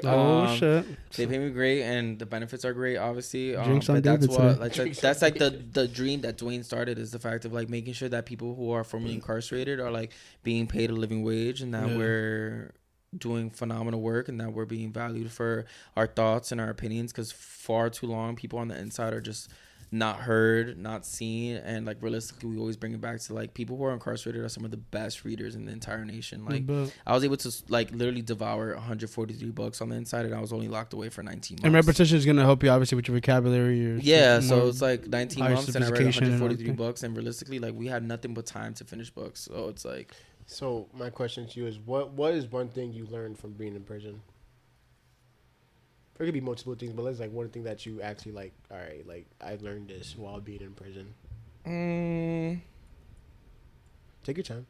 Oh shit. They pay me great, and the benefits are great, obviously. Drinks on But that's David what today. that's like the dream that Dwayne started, is the fact of like making sure that people who are formerly incarcerated are like being paid a living wage, and that we're doing phenomenal work, and that we're being valued for our thoughts and our opinions, because far too long people on the inside are just not heard, not seen. And like realistically, we always bring it back to like people who are incarcerated are some of the best readers in the entire nation. Like I was able to like literally devour 143 books on the inside, and I was only locked away for 19 months. And repetition is gonna help you obviously with your vocabulary. So it's like 19 months, and I read 143 books, and realistically, like we had nothing but time to finish books. So it's like. So my question to you is, what is one thing you learned from being in prison? There could be multiple things, but let's like one thing that you actually like. All right, like I learned this while being in prison. Take your time.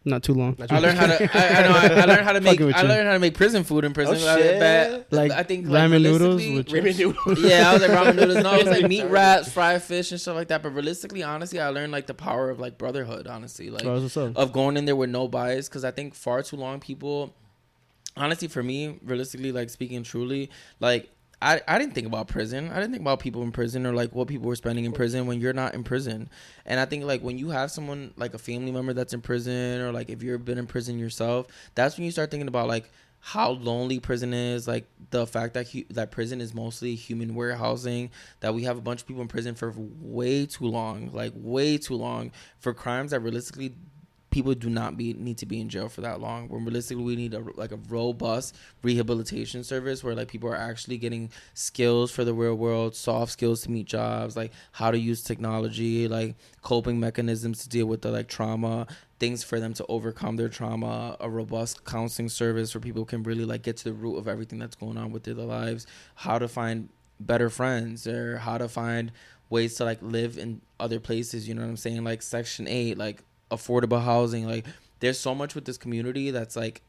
Not too long. I learned how to. I learned how to make. I learned how to make prison food in prison. Oh, shit. Like I think ramen noodles. Ramen noodles. Yeah, I was like ramen noodles. No, it was like meat wraps, fried fish, and stuff like that. But realistically, honestly, I learned like the power of like brotherhood. Honestly, like of going in there with no bias, because I think far too long people. Honestly, for me, realistically, like speaking truly, like I didn't think about prison. I didn't think about people in prison or like what people were spending in prison when you're not in prison. And I think like when you have someone like a family member that's in prison, or like if you've been in prison yourself, that's when you start thinking about like how lonely prison is, like the fact that that prison is mostly human warehousing, that we have a bunch of people in prison for way too long for crimes that realistically people do not need to be in jail for that long. When realistically, we need a robust rehabilitation service where like people are actually getting skills for the real world, soft skills to meet jobs, like how to use technology, like coping mechanisms to deal with the like trauma, things for them to overcome their trauma, a robust counseling service where people can really like get to the root of everything that's going on with their lives, how to find better friends, or how to find ways to like live in other places. You know what I'm saying? Like Section 8, like affordable housing. Like there's so much with this community that's like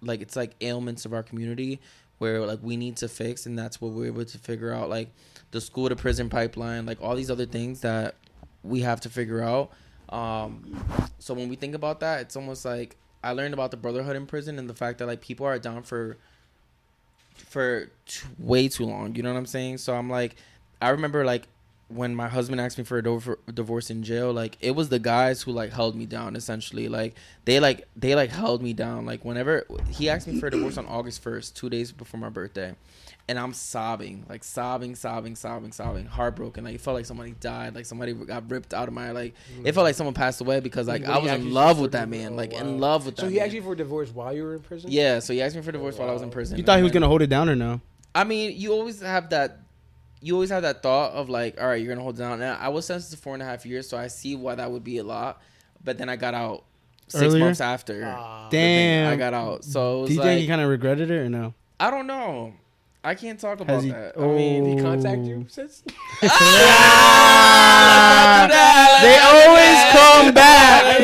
it's like ailments of our community where like we need to fix, and that's what we're able to figure out, like the school to prison pipeline, like all these other things that we have to figure out. So when we think about that, it's almost like I learned about the brotherhood in prison, and the fact that like people are down for way too long. You know what I'm saying? So I'm like, I remember like when my husband asked me for a divorce in jail, like it was the guys who like held me down essentially. Like they held me down. Like whenever he asked me for a divorce on August 1st, 2 days before my birthday, and I'm sobbing, heartbroken. Like it felt like somebody died, like somebody got ripped out of my, like it felt like someone passed away, because like I was in love with that man, like in love with that. So he man. asked you for a divorce while you were in prison? Yeah, so he asked me for a divorce while I was in prison. You thought he was gonna hold it down or no? I mean, you always have that thought of like, all right, you're gonna hold it down. Now I was sentenced to 4.5 years, so I see why that would be a lot. But then I got out 6 months after. Damn, I got out. So it was do you think he kind of regretted it or no? I don't know. I can't talk about that. I mean, did he contact you since? They always come back.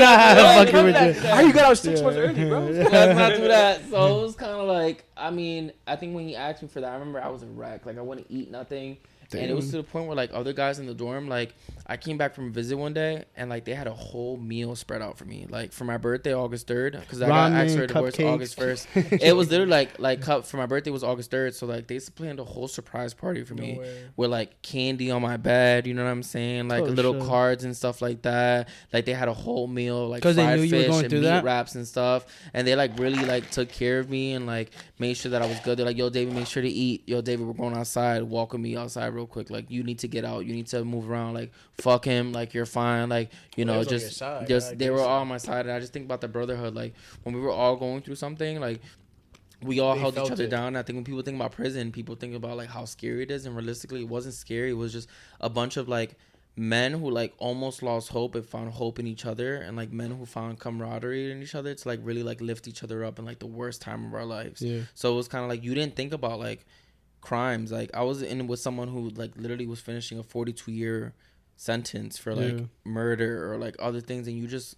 How you got out 6 months early, bro? Let's not do that. So it was kind of like, I mean, I think when he asked me for that, I remember I was a wreck. Like I wouldn't eat nothing. Damn. And it was to the point where like other guys in the dorm, like I came back from a visit one day, and like they had a whole meal spread out for me, like for my birthday, August 3rd, because I got asked for a divorce August 1st. It was literally like for my birthday was August 3rd, so like they planned a whole surprise party for me with like candy on my bed, you know what I'm saying, like little cards and stuff like that. Like they had a whole meal, like fried fish and meat wraps and stuff, and they like really like took care of me and like made sure that I was good. They're like, yo David, make sure to eat. Yo David, we're going outside. Welcome me outside real quick. Like, you need to get out. You need to move around. Like, fuck him. Like, you're fine. Like, you know, just they were all on my side. And I just think about the brotherhood. Like, when we were all going through something, like, we all held each other down. I think when people think about prison, people think about like how scary it is, and realistically, it wasn't scary. It was just a bunch of like men who like almost lost hope and found hope in each other, and like men who found camaraderie in each other to like really like lift each other up in like the worst time of our lives. Yeah. So it was kind of like you didn't think about like crimes. Like I was in with someone who like literally was finishing a 42-year sentence for like murder or like other things, and you just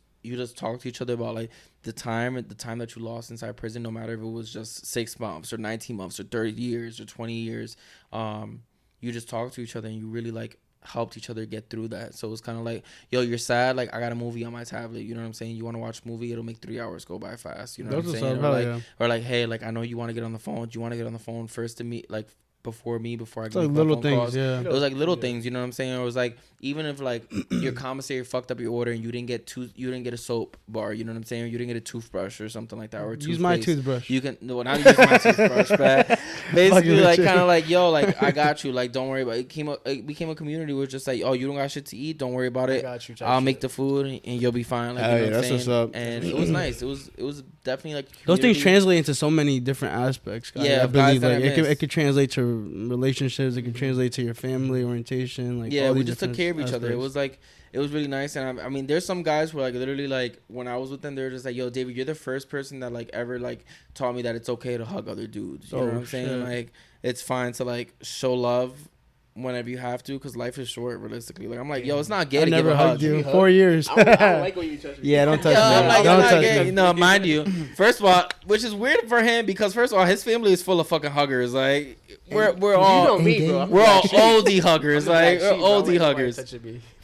talk to each other about like the time that you lost inside prison, no matter if it was just 6 months or 19 months or 30 years or 20 years. You just talk to each other and you really like helped each other get through that. So it's kind of like, yo, you're sad, like I got a movie on my tablet, you know what I'm saying? You want to watch a movie, it'll make 3 hours go by fast, you know what I'm saying? Or like, hey, like I know you want to get on the phone. Do you want to get on the phone first to meet, like before I it's like little things calls. It was like little things, you know what I'm saying? It was like, even if like your commissary fucked up your order and you didn't get a soap bar, you know what I'm saying? Or you didn't get a toothbrush or something like that, or use my toothbrush. You can not use my toothbrush, but basically like kind of like, yo, like I got you, like don't worry about it. It became a community where it's just like, oh, you don't got shit to eat, don't worry about it. I'll make the food and you'll be fine. Like, you know what I'm saying? What's up. And it was nice. It was definitely like those things translate into so many different aspects. Yeah, I believe like it could translate to relationships. It can translate to your family orientation. Like we just took care of each other. It was like it was really nice. And I mean, there's some guys who like literally like when I was with them, they were just like, yo, David, you're the first person that like ever like taught me that it's okay to hug other dudes. You know what I'm saying? Like it's fine to like show love whenever you have to, because life is short, realistically. Like I'm like, yo, it's not gay to give a hug. I never hugged you in 4 years. I don't like when you touch me. Yeah, don't touch me. I'm like, don't touch me. No, mind you, first of all, which is weird for him because first of all, his family is full of fucking huggers. Like we're all, you know me, bro. We're all oldie huggers. Like we're oldie huggers.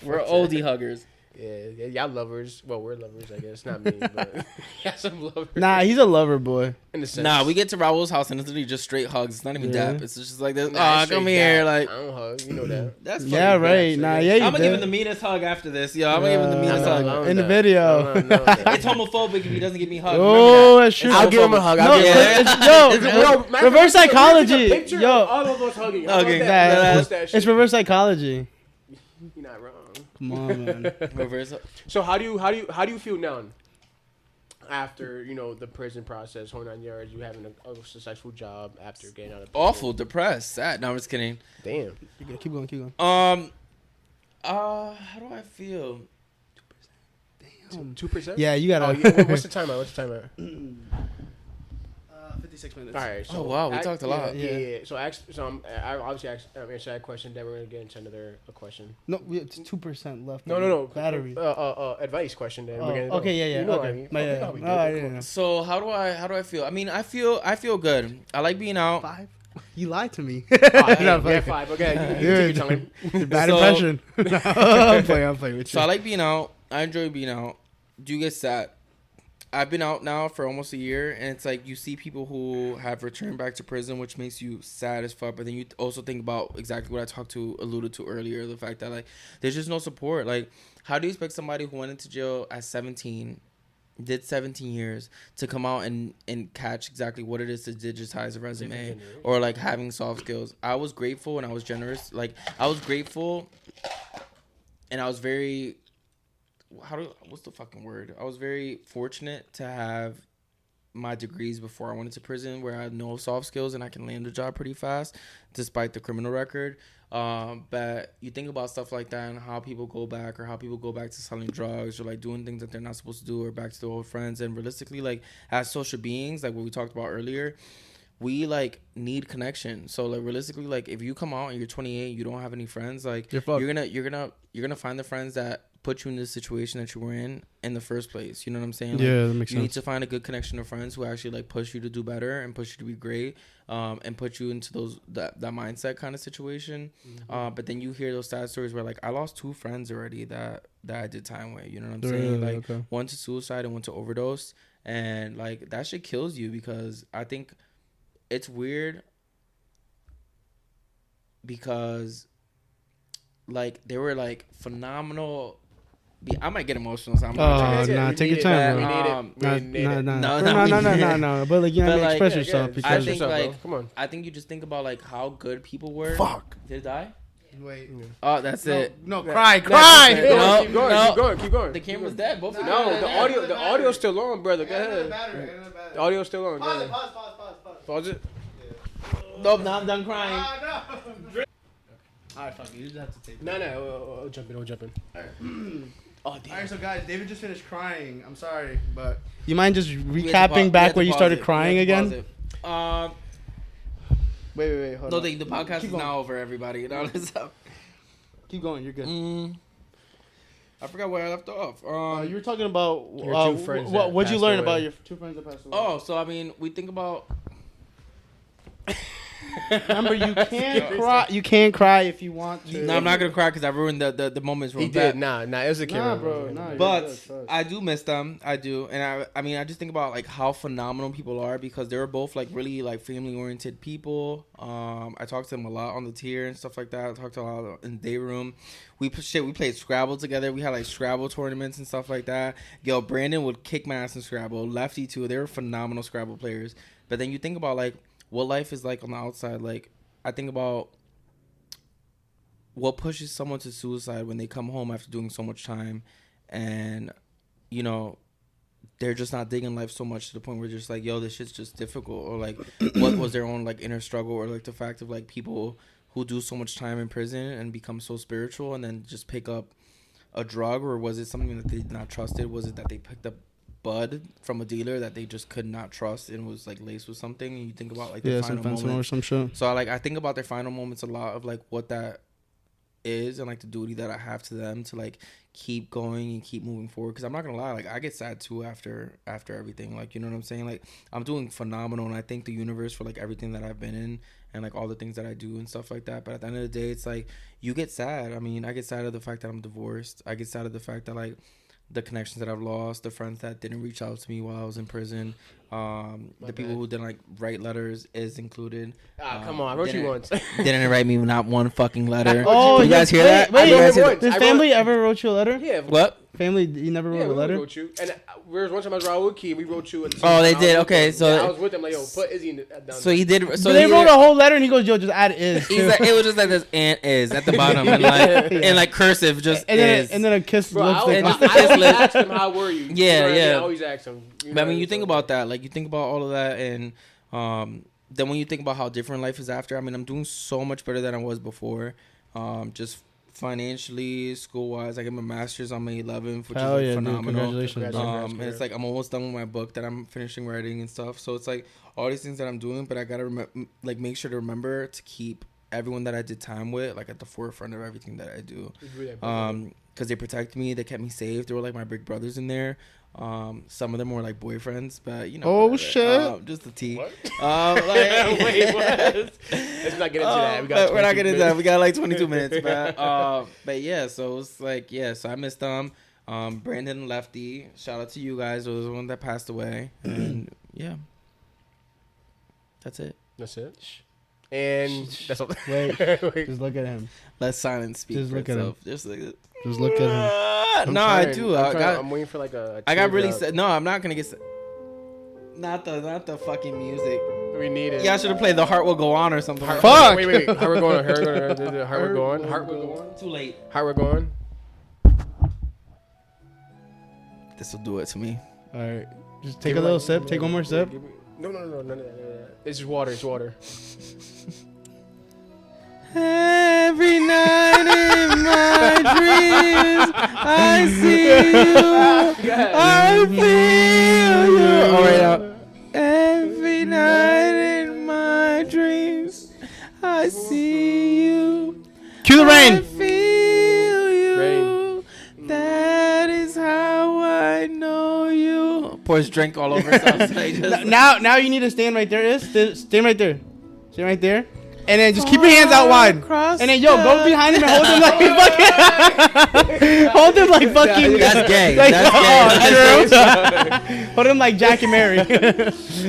We're oldie huggers. Yeah, y'all lovers. Well, we're lovers, I guess. Not me, but yeah, some lovers. Nah, he's a lover boy. In the sense. Nah, we get to Raul's house and it's literally just straight hugs. It's not even dap. It's just like this. Come here, like I don't hug. You know that. That's yeah, right. Nah, yeah, I'm gonna give him the meanest hug after this. Yo, I'm gonna give him the meanest hug in the video. It's homophobic if he doesn't give me hugs. Oh, that's true. I'll give him a hug. Reverse psychology. Yo, all of us hugging. It's reverse psychology. You're not wrong. Come on, man. So how do you feel now? After the prison process, 29 years, you having a successful job after getting out of prison. Awful, depressed, sad. No, I'm just kidding. Damn. Keep going. How do I feel? 2%. Yeah, you gotta. What's the timer? 56 minutes. All right. So wow, we talked a lot. Yeah. So I obviously answer that question. Then we're gonna get into another question. No, it's 2% left. No. Battery. Advice question. Then. Okay. Yeah. Okay. Yeah. So how do I feel? I mean, I feel good. I like being out. 5. You lied to me. Yeah, 5. Okay. You're bad impression. I'm playing with you. So I like being out. I enjoy being out. Do you get sad? I've been out now for almost a year, and it's like you see people who have returned back to prison, which makes you sad as fuck. But then you also think about exactly what I alluded to earlier, the fact that like there's just no support. Like, how do you expect somebody who went into jail at 17, did 17 years, to come out and catch exactly what it is to digitize a resume or like having soft skills? I was grateful and I was generous. Like I was grateful, and I was very. What's the fucking word? I was very fortunate to have my degrees before I went into prison, where I had no soft skills and I can land a job pretty fast despite the criminal record. But you think about stuff like that and how people go back to selling drugs or like doing things that they're not supposed to do, or back to their old friends. And realistically, like as social beings, like what we talked about earlier, we like need connection. So like realistically, like if you come out and you're 28, you don't have any friends, like you're gonna find the friends that put you in the situation that you were in the first place. You know what I'm saying? Like, yeah, that makes sense. You need to find a good connection of friends who actually like push you to do better and push you to be great, and put you into that mindset kind of situation. Mm-hmm. But then you hear those sad stories where like I lost 2 friends already that I did time with. You know what I'm saying? Like one to suicide and one to overdose, and like that shit kills you, because I think it's weird because like they were like phenomenal. I might get emotional. So I'm take your time, bro. No. But like, you know, express yourself. Because I think like, come on. I think you just think about like how good people were. Fuck. Did it die? Wait. Oh, that's it. No, Yeah. cry. No, keep going, no. keep going. The camera's dead. Both of you. No, the audio's still on, brother. Go ahead. The audio's still on. Go ahead. Pause it. Nope, now I'm done crying. Alright, fuck it. You just have to take it. No. I'll jump in. Oh, damn. Alright, so guys, David just finished crying. I'm sorry, but you mind just recapping back where you started crying again? Wait. Hold No, on. the podcast Keep is going. now over, everybody. You know, so, Keep going. You're good. I forgot where I left off. You were talking about Your two friends that what'd you passed learn away. about your two friends that passed away? Oh, so I mean, we think about. Remember, you can't cry. You can't cry if you want to. No, I'm not gonna cry because I ruined the moments. He did. Nah. It was a camera. Nah, bro. Nah. But I do miss them. I do, and I mean, I just think about like how phenomenal people are because they were both like really like family oriented people. I talked to them a lot on the tier and stuff like that. I talked to a lot in the day room. We played Scrabble together. We had like Scrabble tournaments and stuff like that. Yo, Brandon would kick my ass in Scrabble. Lefty too. They were phenomenal Scrabble players. But then you think about like what life is like on the outside. Like I think about what pushes someone to suicide when they come home after doing so much time, and you know they're just not digging life so much to the point where they're just like, yo, this shit's just difficult, or like what was their own like inner struggle, or like the fact of like people who do so much time in prison and become so spiritual and then just pick up a drug, or was it something that they did not trusted? Was it that they picked up bud from a dealer that they just could not trust and was like laced with something? And you think about like the final some moment or some shit. So I think about their final moments a lot of like what that is and like the duty that I have to them to like keep going and keep moving forward. Because I'm not gonna lie, like I get sad too after everything. Like, you know what I'm saying? Like I'm doing phenomenal, and I thank the universe for like everything that I've been in and like all the things that I do and stuff like that. But at the end of the day, it's like you get sad. I mean, I get sad of the fact that I'm divorced. I get sad of the fact that like the connections that I've lost, the friends that didn't reach out to me while I was in prison, the people who didn't like write letters is included. Come on, I wrote you once. Didn't write me not one fucking letter. Oh, you guys hear that? Wait, You guys hear once. that? His family ever wrote you a letter? Yeah. What? Family, you never wrote a letter? Wrote you. And there was one time I was Raul Key, we wrote you. At the same Oh, they time. did. Okay, so I was with them like, yo, put Izzy in down. So he did. So But they he wrote did, a whole letter, and he goes, "Yo, just add is." He's like, it was just like this ant is at the bottom and like in like cursive, just and is. then a kiss Bro, I lipstick. always ask him, how were you? Yeah, You know what I mean? yeah. I always ask him. But I mean, you think about that, like you think about all of that, and then when you think about how different life is after, I mean, I'm doing so much better than I was before, just financially, school wise. I get my master's on May 11th, which Hell is like, yeah, phenomenal. dude, congratulations, bro. And it's like I'm almost done with my book that I'm finishing writing and stuff. So it's like all these things that I'm doing, but I gotta like make sure to remember to keep everyone that I did time with like at the forefront of everything that I do. Because they protected me, they kept me safe. They were like my big brothers in there. Some of them were like boyfriends, but you know. Oh, whatever. shit. Just the tea. What? Like, Wait, what? Let's not get into that. We're not getting into that. We got like 22 minutes, minutes. but yeah. So it's like so I missed them. Brandon and Lefty. Shout out to you guys. It was the one that passed away, and yeah, that's it. That's it. And that's all. Wait, just look at him. Let silence speak Just for look at itself. Just like Just look at him. no, I do. I'm waiting for like a. I got really. teardrop. No, I'm not gonna get. Not the fucking music. We need it. Yeah, I should have played "The Heart Will Go On" or something. Fuck. Wait. Heart will go on. Heart will go on. Heart will go on. Too late. Heart will go on. This will do it to me. All right, just take a little sip. Take one more sip. No, none of that. It's just water. It's water. Every night in my dreams, I see you. I feel you. All right, now. Every night in my dreams, I see you. Cue the I rain. feel you. Rain. That is how I know you. Pours drink all over himself. So he just- Now you need to stand right there. Stand right there. Stand right there. And then just keep your hands out wide. And then, yo, go behind him and hold him like fucking. Hold him like fucking. That's gay. Like, That's gay. Hold him like Jack and Mary.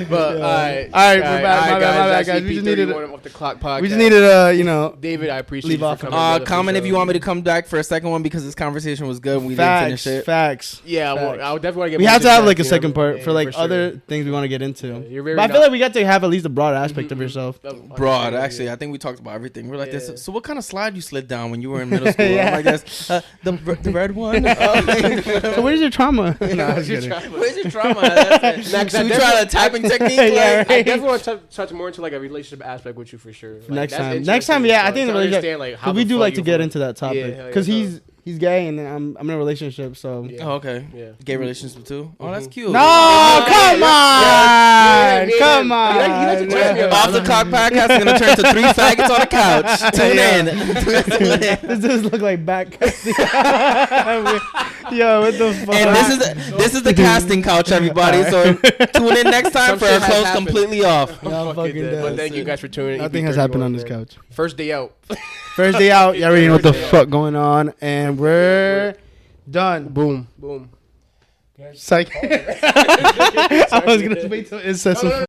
But all right, we're back. My bad, guys. We just needed. off the clock podcast. We just needed, David, I appreciate leave you off for on coming. brother, for comment if sure. you want me to come back for a second one because this conversation was good. And we didn't finish Facts. it. Facts. Yeah, well, I would definitely want to get. We more have to into have that, like a you know, second part yeah, for like sure. other things we want to get into. You're very But I feel like we got to have at least a broad aspect of yourself. Broad, actually. Literally, I think we talked about everything. We're like Yeah. this. So what kind of slide you slid down when you were in middle school? I'm like this. The red one. So where's your trauma? Nah, I was Where's your kidding. trauma? Where's your trauma? That's it. Should we try the tapping technique? Yeah, Like, I definitely want to touch more into like a relationship aspect with you for sure. Like, Next that's time. interesting Next time, yeah. I to- think to the relationship. understand, like, how Cause we the do fuck like to you get from- into that Yeah, hell topic. yeah, Cause so- he's gay and I'm in a relationship, so. Yeah. oh, okay. Yeah. Gay relationship too. Oh, that's cute. No, come on, come on. He likes to text me about Off the Cock podcast is gonna turn to 3 faggots on the couch. Tune in. This does look like back. Yo, what the fuck? And this is the casting couch, everybody. So tune in next time Some for shit our has clothes happened. completely off. Y'all Fucking fucking dead. dead. But thank you guys for tuning in. Nothing has EP31, happened on this man. couch. First day out. First day out, you already know what the fuck going on, and we're done. Boom. Boom. Psych. I was gonna wait till it says.